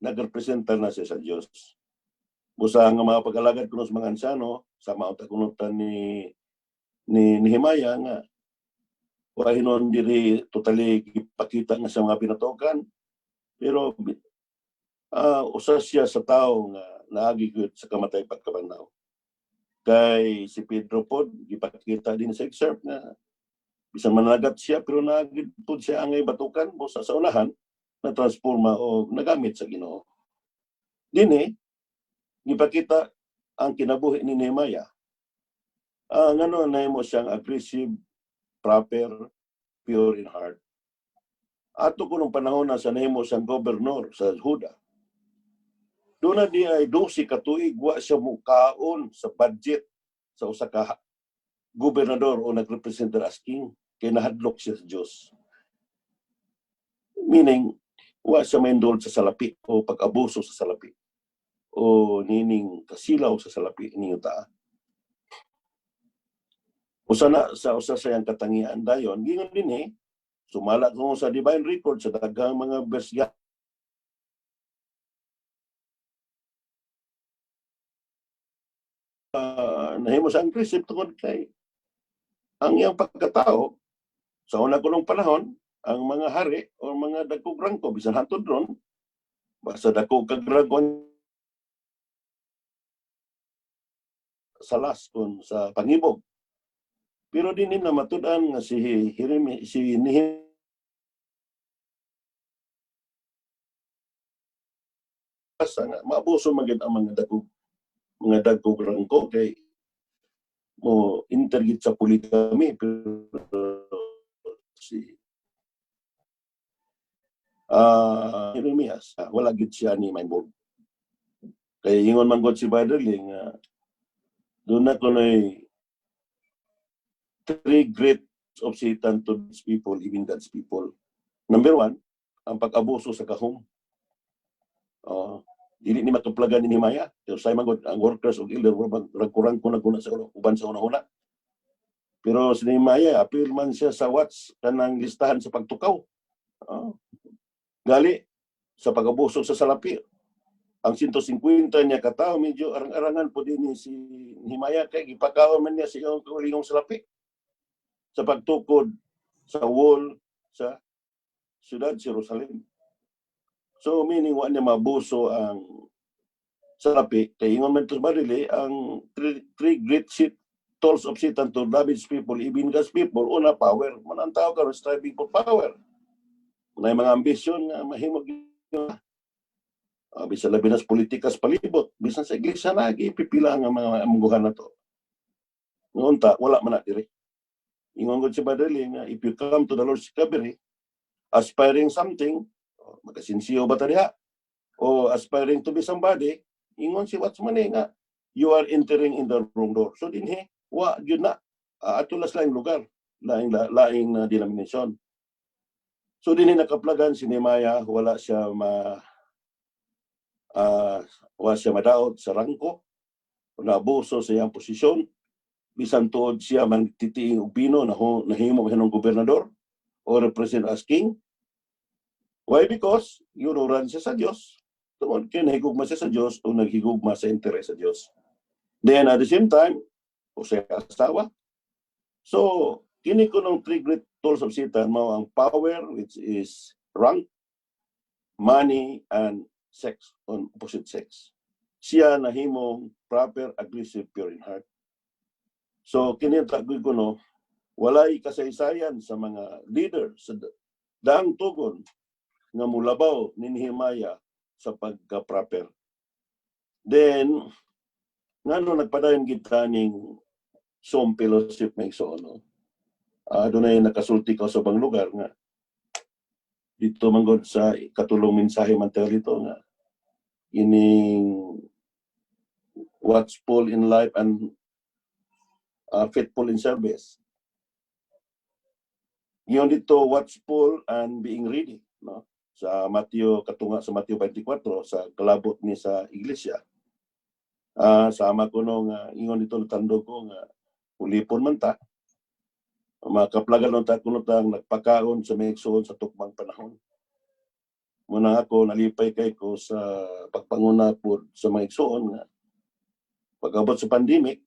nagrepresenta na siya sa Diyos. Busa nga mga pag-alagad kuno sa mga ansano, sa mga takunutan ni Nehemiah nga, wahinon diri totally ipakita nga sa mga pinatokan, pero usa siya sa tao nga naagi gud sa kamatay pagkabanhaw. Kay si Pedro pod gipakita din sa excerpt nga bisan managat siya pero nagid pod siya angay batukan mo sa unahan na transforma o nagamit sa Ginoo. Dinhi gipakita ang kinabuhi ni Nehemiah. Ngano nahimo siyang aggressive, proper, pure in heart. Ato kunong panahon na sa nahimo siyang gobernador sa Juda. Doon na di ay 12 katuig wa siya mukaon sa budget sa usa ka gobernador o nagrepresenter as king. Kaya nahadlok siya sa Diyos. Meaning, wa siya ma-indulge sa salapi o pag-abuso sa salapi o nining kasilaw sa salapi ninyo ta. Usa sa yang katangian dayon gingon dinhi sumala ko sa divine record sa daghang mga bersya nahimo sa Angkrisip tungod kay ang iyang pagkatao sa una kunong panahon ang mga hari o mga dagkog rangko bisan hantod ron basta dako kag rangkon salas kun sa pangibog. Pero din na matud-an nga si Nehemiah nga maabuso magid ang mga dagkog rangko kay mo intergit sa poligami pero si Jeremias wala gid siya ni Maimbold. Kaya ingon man gud si Baderly nga doon na kunoy three great of Satan to God's people, even God's people. Number one, ang pag-abuso sa kahom. Dili ni matuplagan ni Nehemiah. Sa mga ang workers o elder, ragkurang ko na sa uban sa una-una. Pero si Nehemiah, apil man siya sa watch kanang listahan sa pagtukaw. Gali, sa pag-abuso sa salapi. Ang 150 niya katao, medyo arang-arangan po din si Nehemiah kay gipakaon man niya sa iyong kulingong salapi. Sa pagtukod sa wall sa siyudad Jerusalem. So meaning wa niya mabuso ang salapi kay ingon man to Baderly ang three great tools of Satan to David's people, even God's people, una power. Man ang tao karon striving for power. May mga ambisyon nga mahimog bisan labi nas politikas palibot, bisan sa iglesia lagi pipila nga mga amungguhan na to. Ngunta wala man na diri. Ingon gud si Baderly nga if you come to the Lord's discovery aspiring something, magasinsiyo ba ta diha? O aspiring to be somebody, ingon si Watchman nga you are entering in the wrong door. So dinhi wa gyud na atulas laing lugar, laing na denomination. So dinhi nakaplagan si Nehemiah, wala siya madaot sa rangko, naabuso sa iyang posisyon, bisan tuod siya man titiing og pino nahimo kanang gobernador o represent as king. Why? Because yunuran siya sa Dios. Tungod kay nahigugma siya sa Dios o naghigugma sa interes sa Dios. Then at the same time, o sa asawa. So, kini ko ng three great tools of Satan mao ang power, which is rank, money, and sex on opposite sex. Siya nahimong proper, aggressive, pure in heart. So, kini tagoy ko no, walay kasaysayan sa mga leader sa daang tugon nga mulabaw ni Nehemiah sa pagka-proper. Then, ngano nagpadayon kita ning som fellowship may so no. Dunay nakasulti ka sa bang lugar nga dito manggod sa katulong mensahe man dito nga ining watchful in life and faithful in service. Yung dito watchful and being ready, no? Sa katunga sa Mateo 24 sa kalabot ni sa iglesia. Sama ko no nga ingon dito natando ko nga ulipon man ta. Makaplagan lang ta kuno tang nagpakaon sa maigsoon sa tukmang panahon. Muna ako nalipay kay ko sa pagpanguna po sa maigsoon nga pag-abot sa pandemic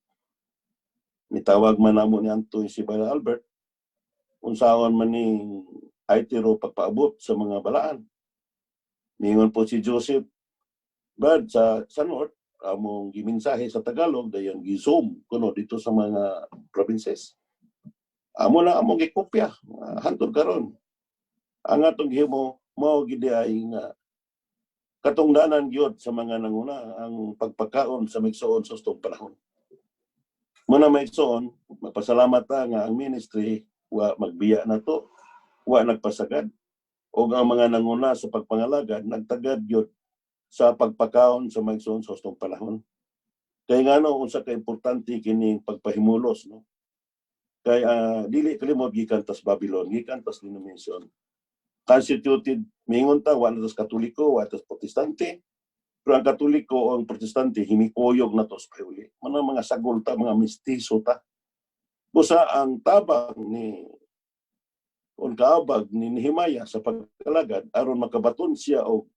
mitawag man namo ni Antoy si Brother Albert unsaon man ning aitiro pagpaabot sa mga balaan. Ningon po si Joseph Brad sa North among giminsahe sa Tagalog dayon gi-zoom kuno dito sa mga provinces. Amo na among gikopya hantod karon. Ang atong gihimo mao gid ay nga katungdanan gyud sa mga nanguna ang pagpakaon sa maigsoon sa ustong panahon. Muna maigsoon, magpasalamat ta nga ang ministry wa magbiya na to, wa nagpasagad o ang mga nanguna sa pagpangalagad nagtagad gyud sa pagpakaon sa maigsoon sa ustong panahon. Kay ngano unsa ka importante kining pagpahimulos no. Kay dili kalimot gikan tas Babylon, gikan tas denomination. constituted, mingon ta, wala tas Katoliko, wala tas Protestante. Pero ang Katoliko o ang Protestante, himikoyog na to sa pauli. Mga sagol ta, mga mistiso ta. Busa ang tabang ni o kaabag ni Nehemiah sa pagkalagad, aron makabaton siya o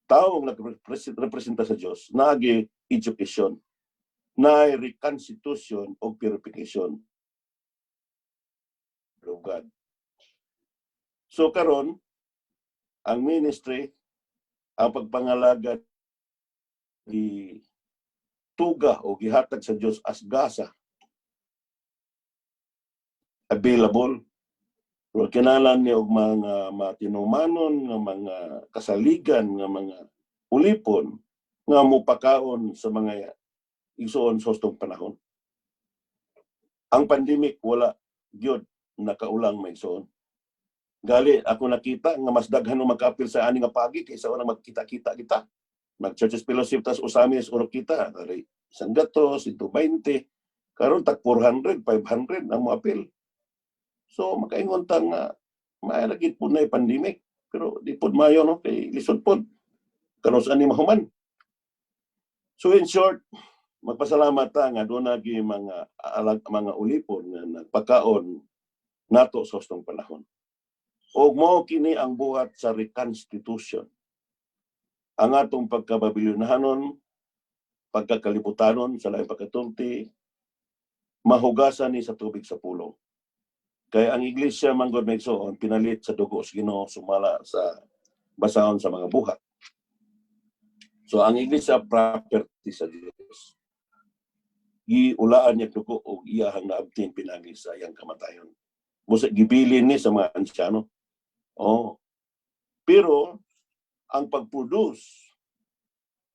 taong nagrepresenta sa Diyos, naagi education, na reconstitution o purification of God. So karon ang ministry, ang pagpangalagad di tuga o gihatag sa Diyos as gasa available. Pero kinalan niya og mga matinumanon, nga mga kasaligan, nga mga ulipon, nga mupakaon sa mga igsoon sa hustong panahon. Ang pandemic, wala gyud nakaulang may igsoon. Gali, ako nakita nga mas daghan ng magkaapil sa ani nga pagi kaysa wala magkita-kita kita. Mag-churches fellowship tas usamis uro kita. Isang gatos, 120. Karon tag 400, 500 ang moapil. So makaingon ta nga mailagit po na pandemic, pero di po mayo no kay lisod po karon sa ani mahuman. So in short, magpasalamat ta nga doon nagi mga ulipon nga nagpakaon nato sa hustong panahon. Og mao kini ang buhat sa reconstitution. Ang atong pagkababilyonahanon, pagkakalibutanon sa laing pagkatulti, mahugasan ni sa tubig sa pulong. Kaya ang iglesia manggod may igsoon pinalit sa dugo sa Ginoo sumala sa basahon sa mga buhat. So ang iglesia property sa Dios. Giulaan niya dugo o iyahang naabtin pinagi sa iyang kamatayon. Musa gibilin ni sa mga ansyano. Oh. Pero ang pagproduce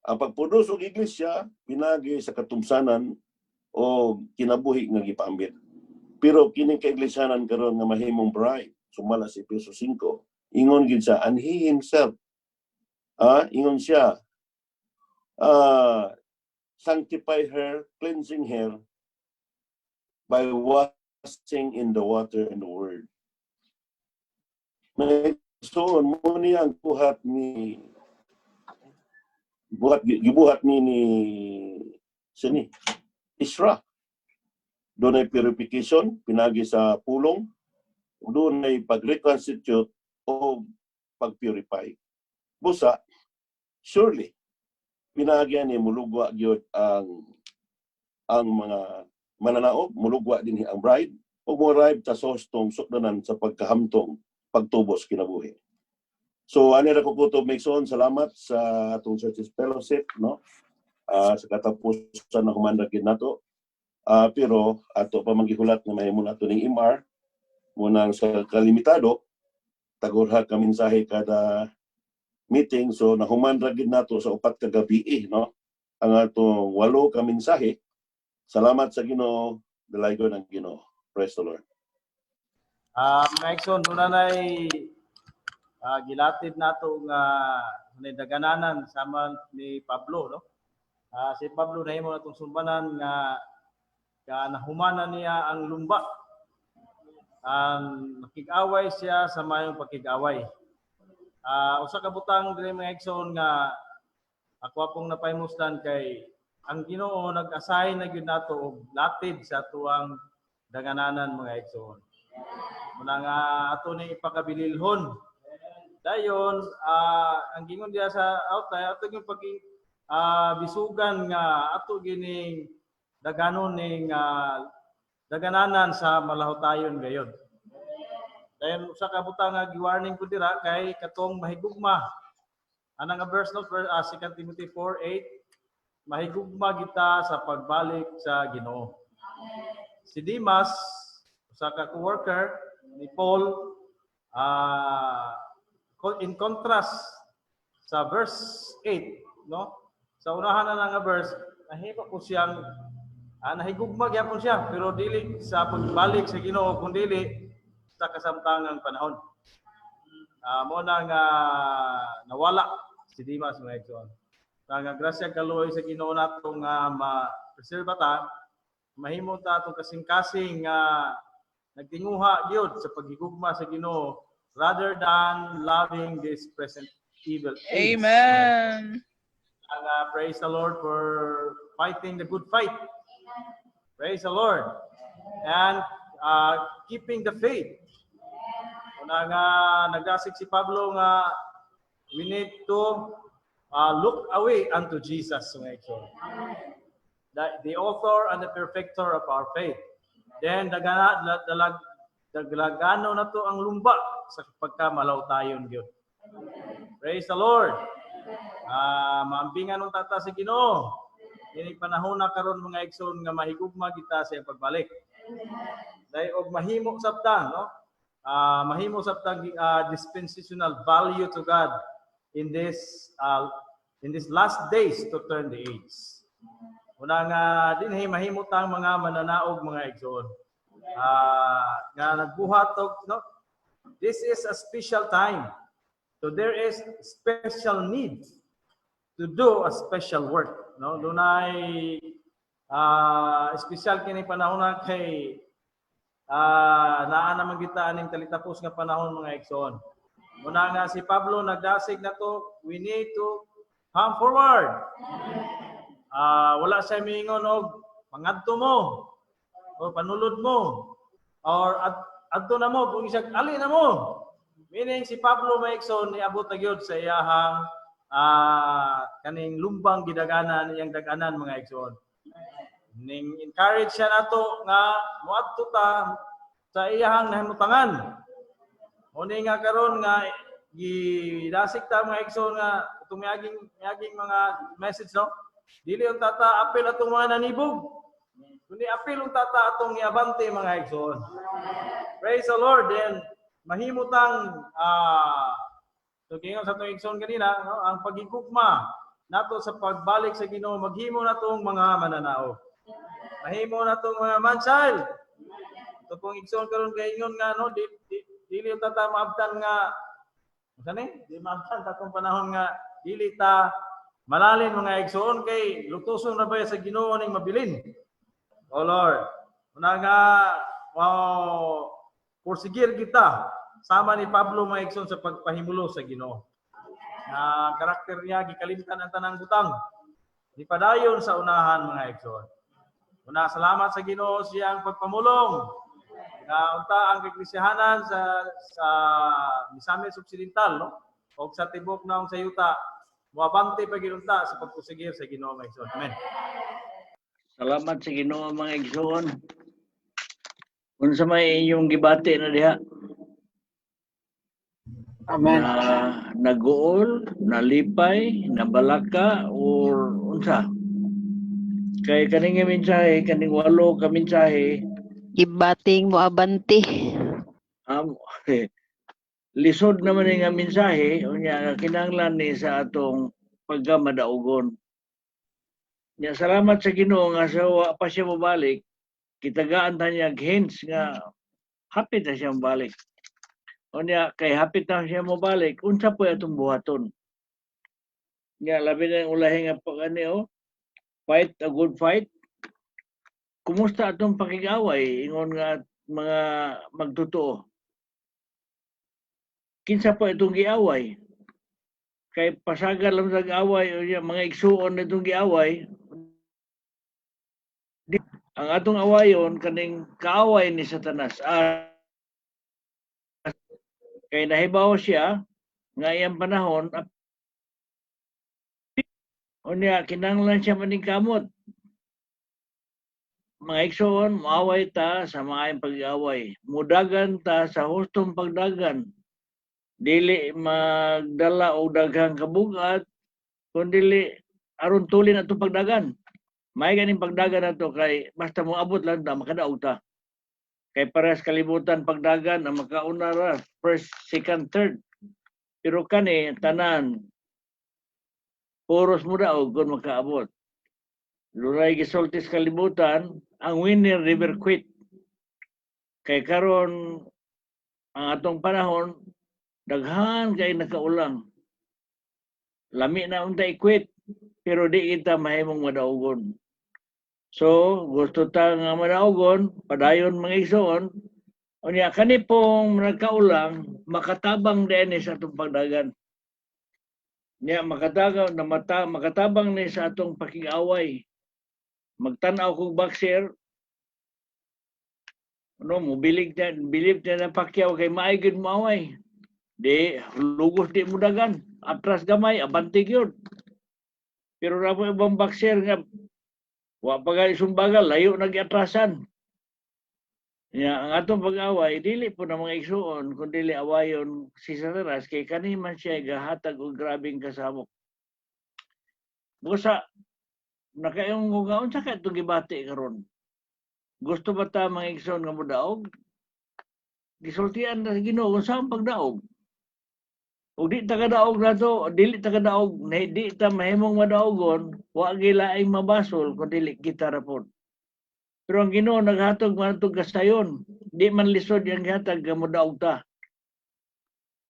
og iglesia pinagi sa katumsanan o kinabuhi nga gipambit. Pero kining kaiglesianan karon nga mahimong bride, sumala si Efeso 5, ingon gid siya, and he himself, ingon siya, sanctify her, cleansing her by washing in the water and the word. So, mo niya ang buhat ni sini Isra. Doon ay purification, pinagi sa pulong, doon ay pag-reconstitute o pag-purify. Busa, surely, pinagyan ni mulugwa gyud ang mga mananaog, mulugwa din ang bride, o mo-arrive sa sostong sukdanan sa pagkahamtong pagtubos kinabuhi. So, ani ra ko kutob Mason, salamat sa atong churches fellowship, no? Sa katapusan na human ra gid nato. Pero ato pa manggihulat na mahimo nato ning MR munang sa kalimitado tagurha ka mensahe kada meeting, so nahuman ra gid nato sa 4 ka gabi no ang atong 8 ka mensahe. Salamat sa Ginoo, dalaygon ang Ginoo. Praise the Lord. Maxon, dunay gilatid nato nga dagananan sama ni Pablo, no? Si Pablo nahimo natong sumbanan nga nahumanan niya ang lumba. Nakig-away siya sa mayong pakig-away. Usa ka butang diri mga igsoon nga ako pong napaymustan kay ang Ginoo nag-assign na gyud nato og latid sa tuwang dagananan mga igsoon. Muna nga ato ni ipakabililhon. Dayon ang gingon diya sa outline ato gyud bisugan nga ato gining daganon ning dagananan sa malahutayon gayon. Dayon usa ka butang nga gi-warning ko dira kay katong mahigugma. Ana nga verse no 2 Timothy 4:8, mahigugma kita sa pagbalik sa Ginoo. Si Demas, usa ka co-worker ni Paul, in contrast sa verse 8, no? Sa unahan na nga verse, nahimo ko siyang nahigugma gyapon siya pero dili sa pagbalik sa Ginoo kundi sa kasamtangang panahon. Mo nang nawala si Demas mga igsoon. Nga grasya kaluoy sa Ginoo nato nga ma-preserve ta, mahimo ta atong kasing-kasing nga nagtinguha gyud sa paghigugma sa Ginoo rather than loving this present evil age. Amen. And, praise the Lord for fighting the good fight. Praise the Lord. And keeping the faith. Una nga nagdasig si Pablo nga we need to look away unto Jesus. The author and the perfecter of our faith. Then daglagano na to ang lumba sa pagkamalaw tayon gyud. Praise the Lord. Maambingan ng tata sa Ginoo. Ini panahon na karon mga igsoon nga mahigugma kita sa iyang pagbalik. Dahil og mahimo sabtang, no? Mahimo sabtang dispensational value to God in this last days to turn the age. Una nga dinhi mahimutang mga mananaog mga igsoon. Nga nagbuhat og, no? This is a special time. So there is special need to do a special work, no? Dunay special kini panahon na kay naa naman kita aning talitapos nga panahon mga igsoon. Muna nga si Pablo nagdasig na to, we need to come forward. Wala siya miingon og pangadto mo o panulod mo or adto na mo kung isang ali na mo. Meaning si Pablo maigsoon niabot na gyud sa iyahang kaning lumbang gidaganan iyang daganan mga igsoon. Ning encourage siya nato nga moadto ta sa iyahang nahimutangan. Uni nga karon nga gidasig ta mga igsoon nga itong miaging mga message, no? Dili ang tata apel atong mga nanibog. Kundi apel ang tata atong iabante mga igsoon. Praise the Lord. Then mahimutang so kingon sa atong igsoon kanina, no? Ang pagigugma nato sa pagbalik sa Ginoo, maghimo natong mga mananao. Mahimo natong mga man-child. Ito pong igsoon karon kay ingon nga, no, dili ta maabtan nga di maabtan tatong panahon nga dili ta malalin mga igsoon kay lutuson na ba sa Ginoo ning mabilin. Oh Lord, una nga porsigir kita sama ni Pablo mga igsoon sa pagpahimulo sa Ginoo. Karakter niya gikalimtan ang tanang butang. Di padayon sa unahan mga igsoon. Una, salamat sa Ginoo siyang pagpamulong. Unta ang eklesiyahanan sa Misamis Occidental, no? O sa tibok na sa yuta, muabante pa ginunta sa pagpusigir sa Ginoo mga igsoon. Amen. Salamat sa Ginoo mga igsoon. Unsa may inyong gibati na diha? Amen. Naguol, nalipay, nabalaka, or unsa? Kay kaning mensahe, kaning walo ka mensahe, Gibating mo abante. lisod naman nga mensahe, unya kinahanglan ni sa atong pagkamadaugon. Nya salamat sa Ginoo nga sa wa pa siya mobalik, kitagaan ta niya hints nga hapit na siya mobalik. Unya kay hapit na siya mobalik, unsa po atong buhaton? Nya labi na ulahi nga pagani fight a good fight. Kumusta atong pakigaway ingon nga mga magtotoo? Kinsa pa itong giaway? Kay pasaga lang sa away o mga igsuon na itong giaway. Ang atong awayon kaning kaaway ni Satanas. Kay nahibaw siya nga iyang panahon unya kinahanglan siya maning kamot. Mga igsoon, maaway ta sa maayong pag-away. Mudagan ta sa hustong pagdagan. Dili magdala o daghang kabugat, kundi aron tulin ato pagdagan. May ganing pagdagan nato kay basta mo abot lang ta makadaog ta. Kay parehas kalibutan pagdagan ang makauna ra, first, second, third. Pero kani tanan puros mo daog kung makaabot. Luray gisultis kalibutan, ang winner river quit. Kay karon ang atong panahon, daghan kay nakaulang. Lami na unta i-quit, pero di kita mahimong madaugon. So, gusto ta nga madaugon, padayon mga igsoon, Unya kani pong nagkaulang makatabang din sa atong pagdagan. Nya makatabang ni sa atong pakig-away. Magtan-aw kog boxer, mobilig na, bilib na ng Pacquiao kay maayod mo away. Di, lugos di mo dagan. Atras gamay, abantig yun. Pero na po ibang boxer nga, wa pa gali sumbagal, layo nag-atrasan. Ang atong pag-away, dili po na mga igsuon, kung dili awayon si Satanas, kay kaniman siya gahatag o grabing kasabok. Busa, nakayong hugaon sa ka itong gibati karon. Gusto ba ta mga igsuon nga mo daog? Gisultian na Ginoo kung saan pagdaog. O di ta kadaog na to, dili ta kadaog, di ta mahimong madaogon, wa gilaing mabasol kung dili kita rapon. Pero ang Ginoo naghatag man itong kasayon, di man lisod yung gihatag nga modaog ta.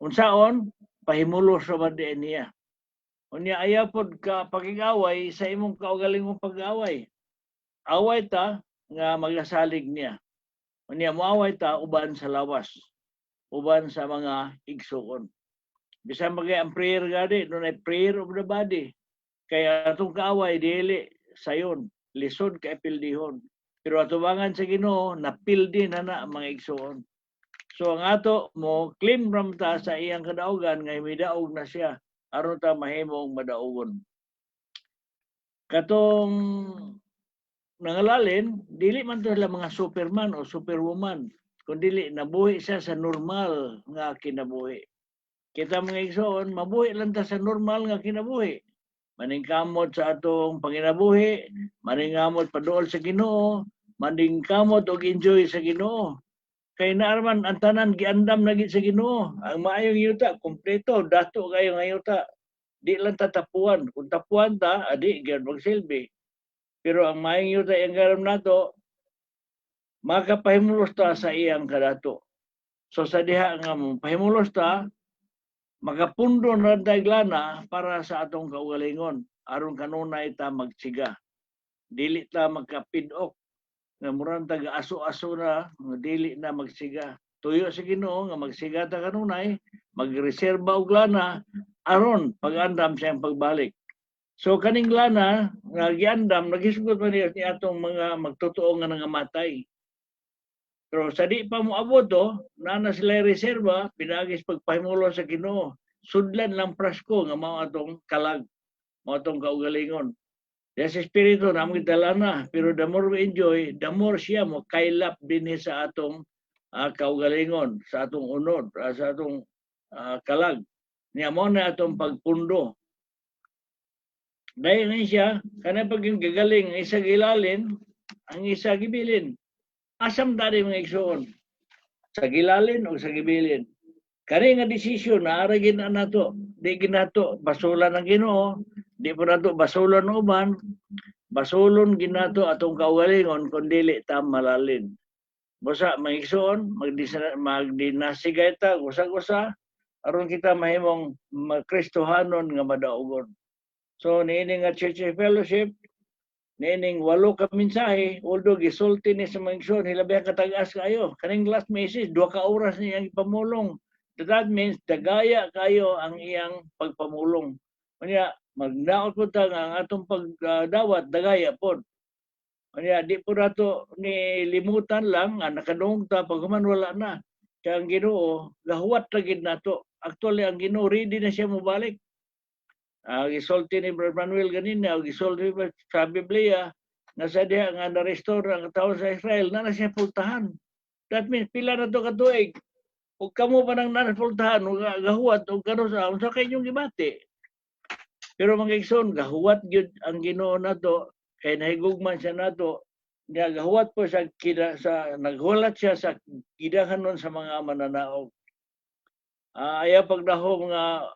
Unsaon, pahimulos sa madi niya. Unya ayaw pod ka pakig-away sa imong kaugalingong pag-away. Away ta nga magasalig niya. Unya moaway ta uban sa lawas, uban sa mga igsuon. Bisan magay ang prayer gadi, doon ay prayer of the body. Kaya atong kaaway dili sayon, lisod kay pildihon. Pero atubangan sa Ginoo napildi na mga igsuon. So ang ato mo claim ram ta sa iyang kadaogan nga midaog na siya aron ta mahimong madaogon. Katong nangalalin, dili man to sila mga superman o superwoman, kundi nabuhi siya sa normal nga kinabuhi. Kita mga igsoon, mabuhi lang ta sa normal nga kinabuhi. Maningkamot sa atong panginabuhi, maningkamot paduol sa Ginoo, maningkamot og enjoy sa Ginoo. Kay naarman ang tanan giandam na gid sa Ginoo. Ang maayong yuta kompleto, dato kayo nga yuta. Di lang tatapuan. Kung tapuan ta, adi gyud magsilbi. Pero ang maayong yuta ang garam nato, makapahimulos ta sa iyang kadato. So sa diha nga pahimulos ta, makapundo na daglana para sa atong kaugalingon aron kanunay ta magsiga. Dili ta magkapidok nga murang taga aso-aso na nga dili na magsiga. Tuyo sa Ginoo nga magsiga ta kanunay, magreserba og lana aron pag-andam siyang pagbalik. So kaning lana nga giandam nagisgot man ni atong mga magtotoo nga nangamatay. Pero sa di pa mo abot na sila reserba, pinagis pagpahimulo sa Ginoo. Sudlan lang prasko nga mao atong kalag, mao atong kaugalingon. Yes, espiritu na mo dala na, pero the more we enjoy, the more siya mo kailap din sa atong kaugalingon, sa atong unod, sa atong kalag. Niya mo na atong pagpundo. Dahil siya, kana pag yung gagaling, isa gilalin, ang isa gibilin. Asam dari mga igsoon, sa gilalin o sa gibilin. Kani nga desisyon na aragin na nato, di ginato basulan ng Ginoo, di po nato basulan uban, basulon ginato atong kaugalingon kung dili ta malalin. Busa mga igsoon, magdinasigay ta, gusa-gusa, aron kita mahimong Kristohanon nga madaogon. So niini nga Church Fellowship, nining 8 ka mensahe, although gisulti ni sa mga igsoon, hilabi ang katagas kayo. Kaning last message, 2 ka oras niyang ipamulong. That means, dagaya kayo ang iyang pagpamulong. Kanya, magnaot po ta nga ang atong pagdawat, dagaya po. Kanya, di po nato ni limutan lang, nakadungog ta, pagkaman wala na. Kaya ang Ginoo, gahuwat lagid nato. Actually, ang Ginoo, ready na siya mubalik. Gisulti ni Brother Manuel ganina, gisulti sa Biblia, na sa diha nga na-restore ang tao sa Israel, na siya pultahan. That means, pila na to katuig. Ug kamo pa nang nanapultahan, gahuwat, o gano'n sa kanyong gibati. Pero mga igsoon, gahuwat gyud ang Ginoo nato, kay nahigugman siya nato, nga gahuwat po sa naghulat siya sa gidahanon sa mga mananaog. Ayaw pagdahom nga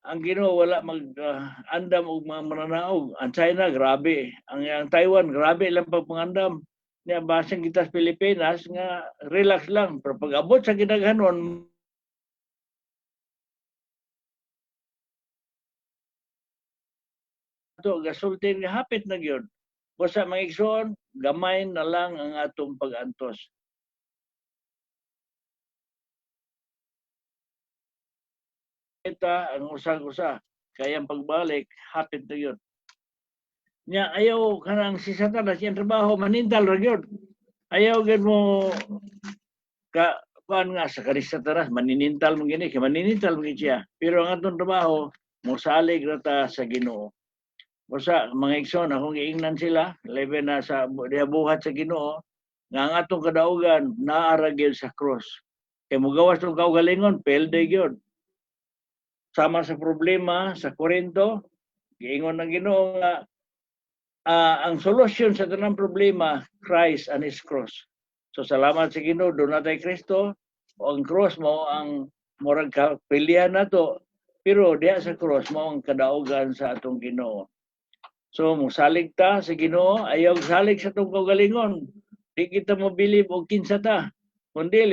ang Ginoo wala mag-andam og mga mananaog. Ang China, grabe. Ang Taiwan, grabe lang pagpangandam. Niya basang kita sa Pilipinas nga relax lang. Pero pag abot sa gidaghanon, ito, gasultin nga hapit na gyud. Basta mga igsoon, gamay na lang ang atong pag-antos. kita ang usag-usa. Kaya ang pagbalik, hapit na yun. Nya ayaw kanang si Satanas yung trabaho, manintal ra gyud. Ayaw gyud mo ka kuan nga sa kanis Satanas, maninintal mo gini, kay maninintal mo siya. Pero ang atong trabaho, mosalig ra ta sa Ginoo. Basta mga igsoon, akong giingnan sila, labi na sa buhat sa Ginoo, nga ang atong kadaugan naara gyud sa cross. Kay mogawas tong kaugalingon, pelde gyud. Sama sa problema sa Korinto, giingon ng Ginoo nga ang solusyon sa tanang problema, Christ and His cross. So salamat sa Ginoo, doon natay Kristo, o ang cross mo ang murag kapilihan nato, pero diya sa cross mo ang kadaugan sa atong Ginoo. So musalig ta sa Ginoo, ayaw salig sa atong kaugalingon. Di kita mo bilib og kinsa ta. Kundi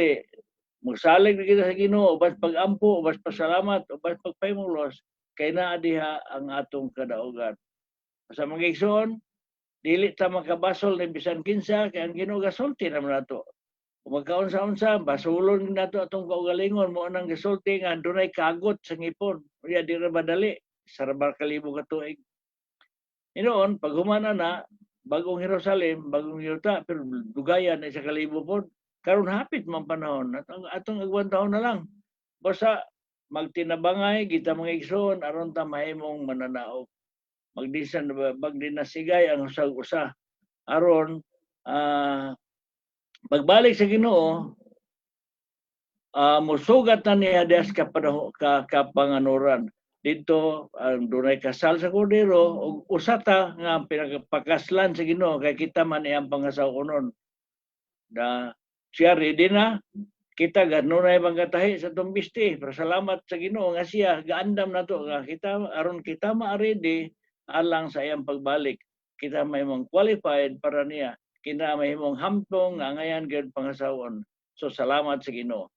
musalig na kita sa Ginoo, bas pagampo, bas pasalamat, o bas pagpaymulos, kay naa diha ang atong kadaugan. Sa mga igsoon, dili ta makabasol ng bisan kinsa, kay ang Ginoo gasulti naman nato. Kung magkaunsa-unsa, basulon nato atong kaugalingon, mo nang gasulti nga dunay kagot sa ngipon. Uya di ra madali, sarabar kalibo ka tuig. Inoon, pag humana na, bagong Jerusalem, bagong yuta, pero dugayan na sa kalibo po, karon hapit man panahon, atong agwan taon na lang. Basta magtinabangay, kita mga igsoon, aron ta mahimong mananaog. Magdinasigay ang usag-usa. Aron, pagbalik sa Ginoo, musugat na niya des kapanganuran. Dito, ang dunay kasal sa kordero, o usata nga pinagpakaslan sa Ginoo, kay kita man iyang pangasawunon. Na siya ready na, kita ganunay magkatahi sa tumbisti. Pero salamat sa Ginoo nga siya, gaandam na to, nga kita, aron kita ma-ready, alang sa iyang pagbalik. Kita may mong qualified para niya. Kita may mong hampong nga ngayon gayud pangasawon. So salamat sa Ginoo.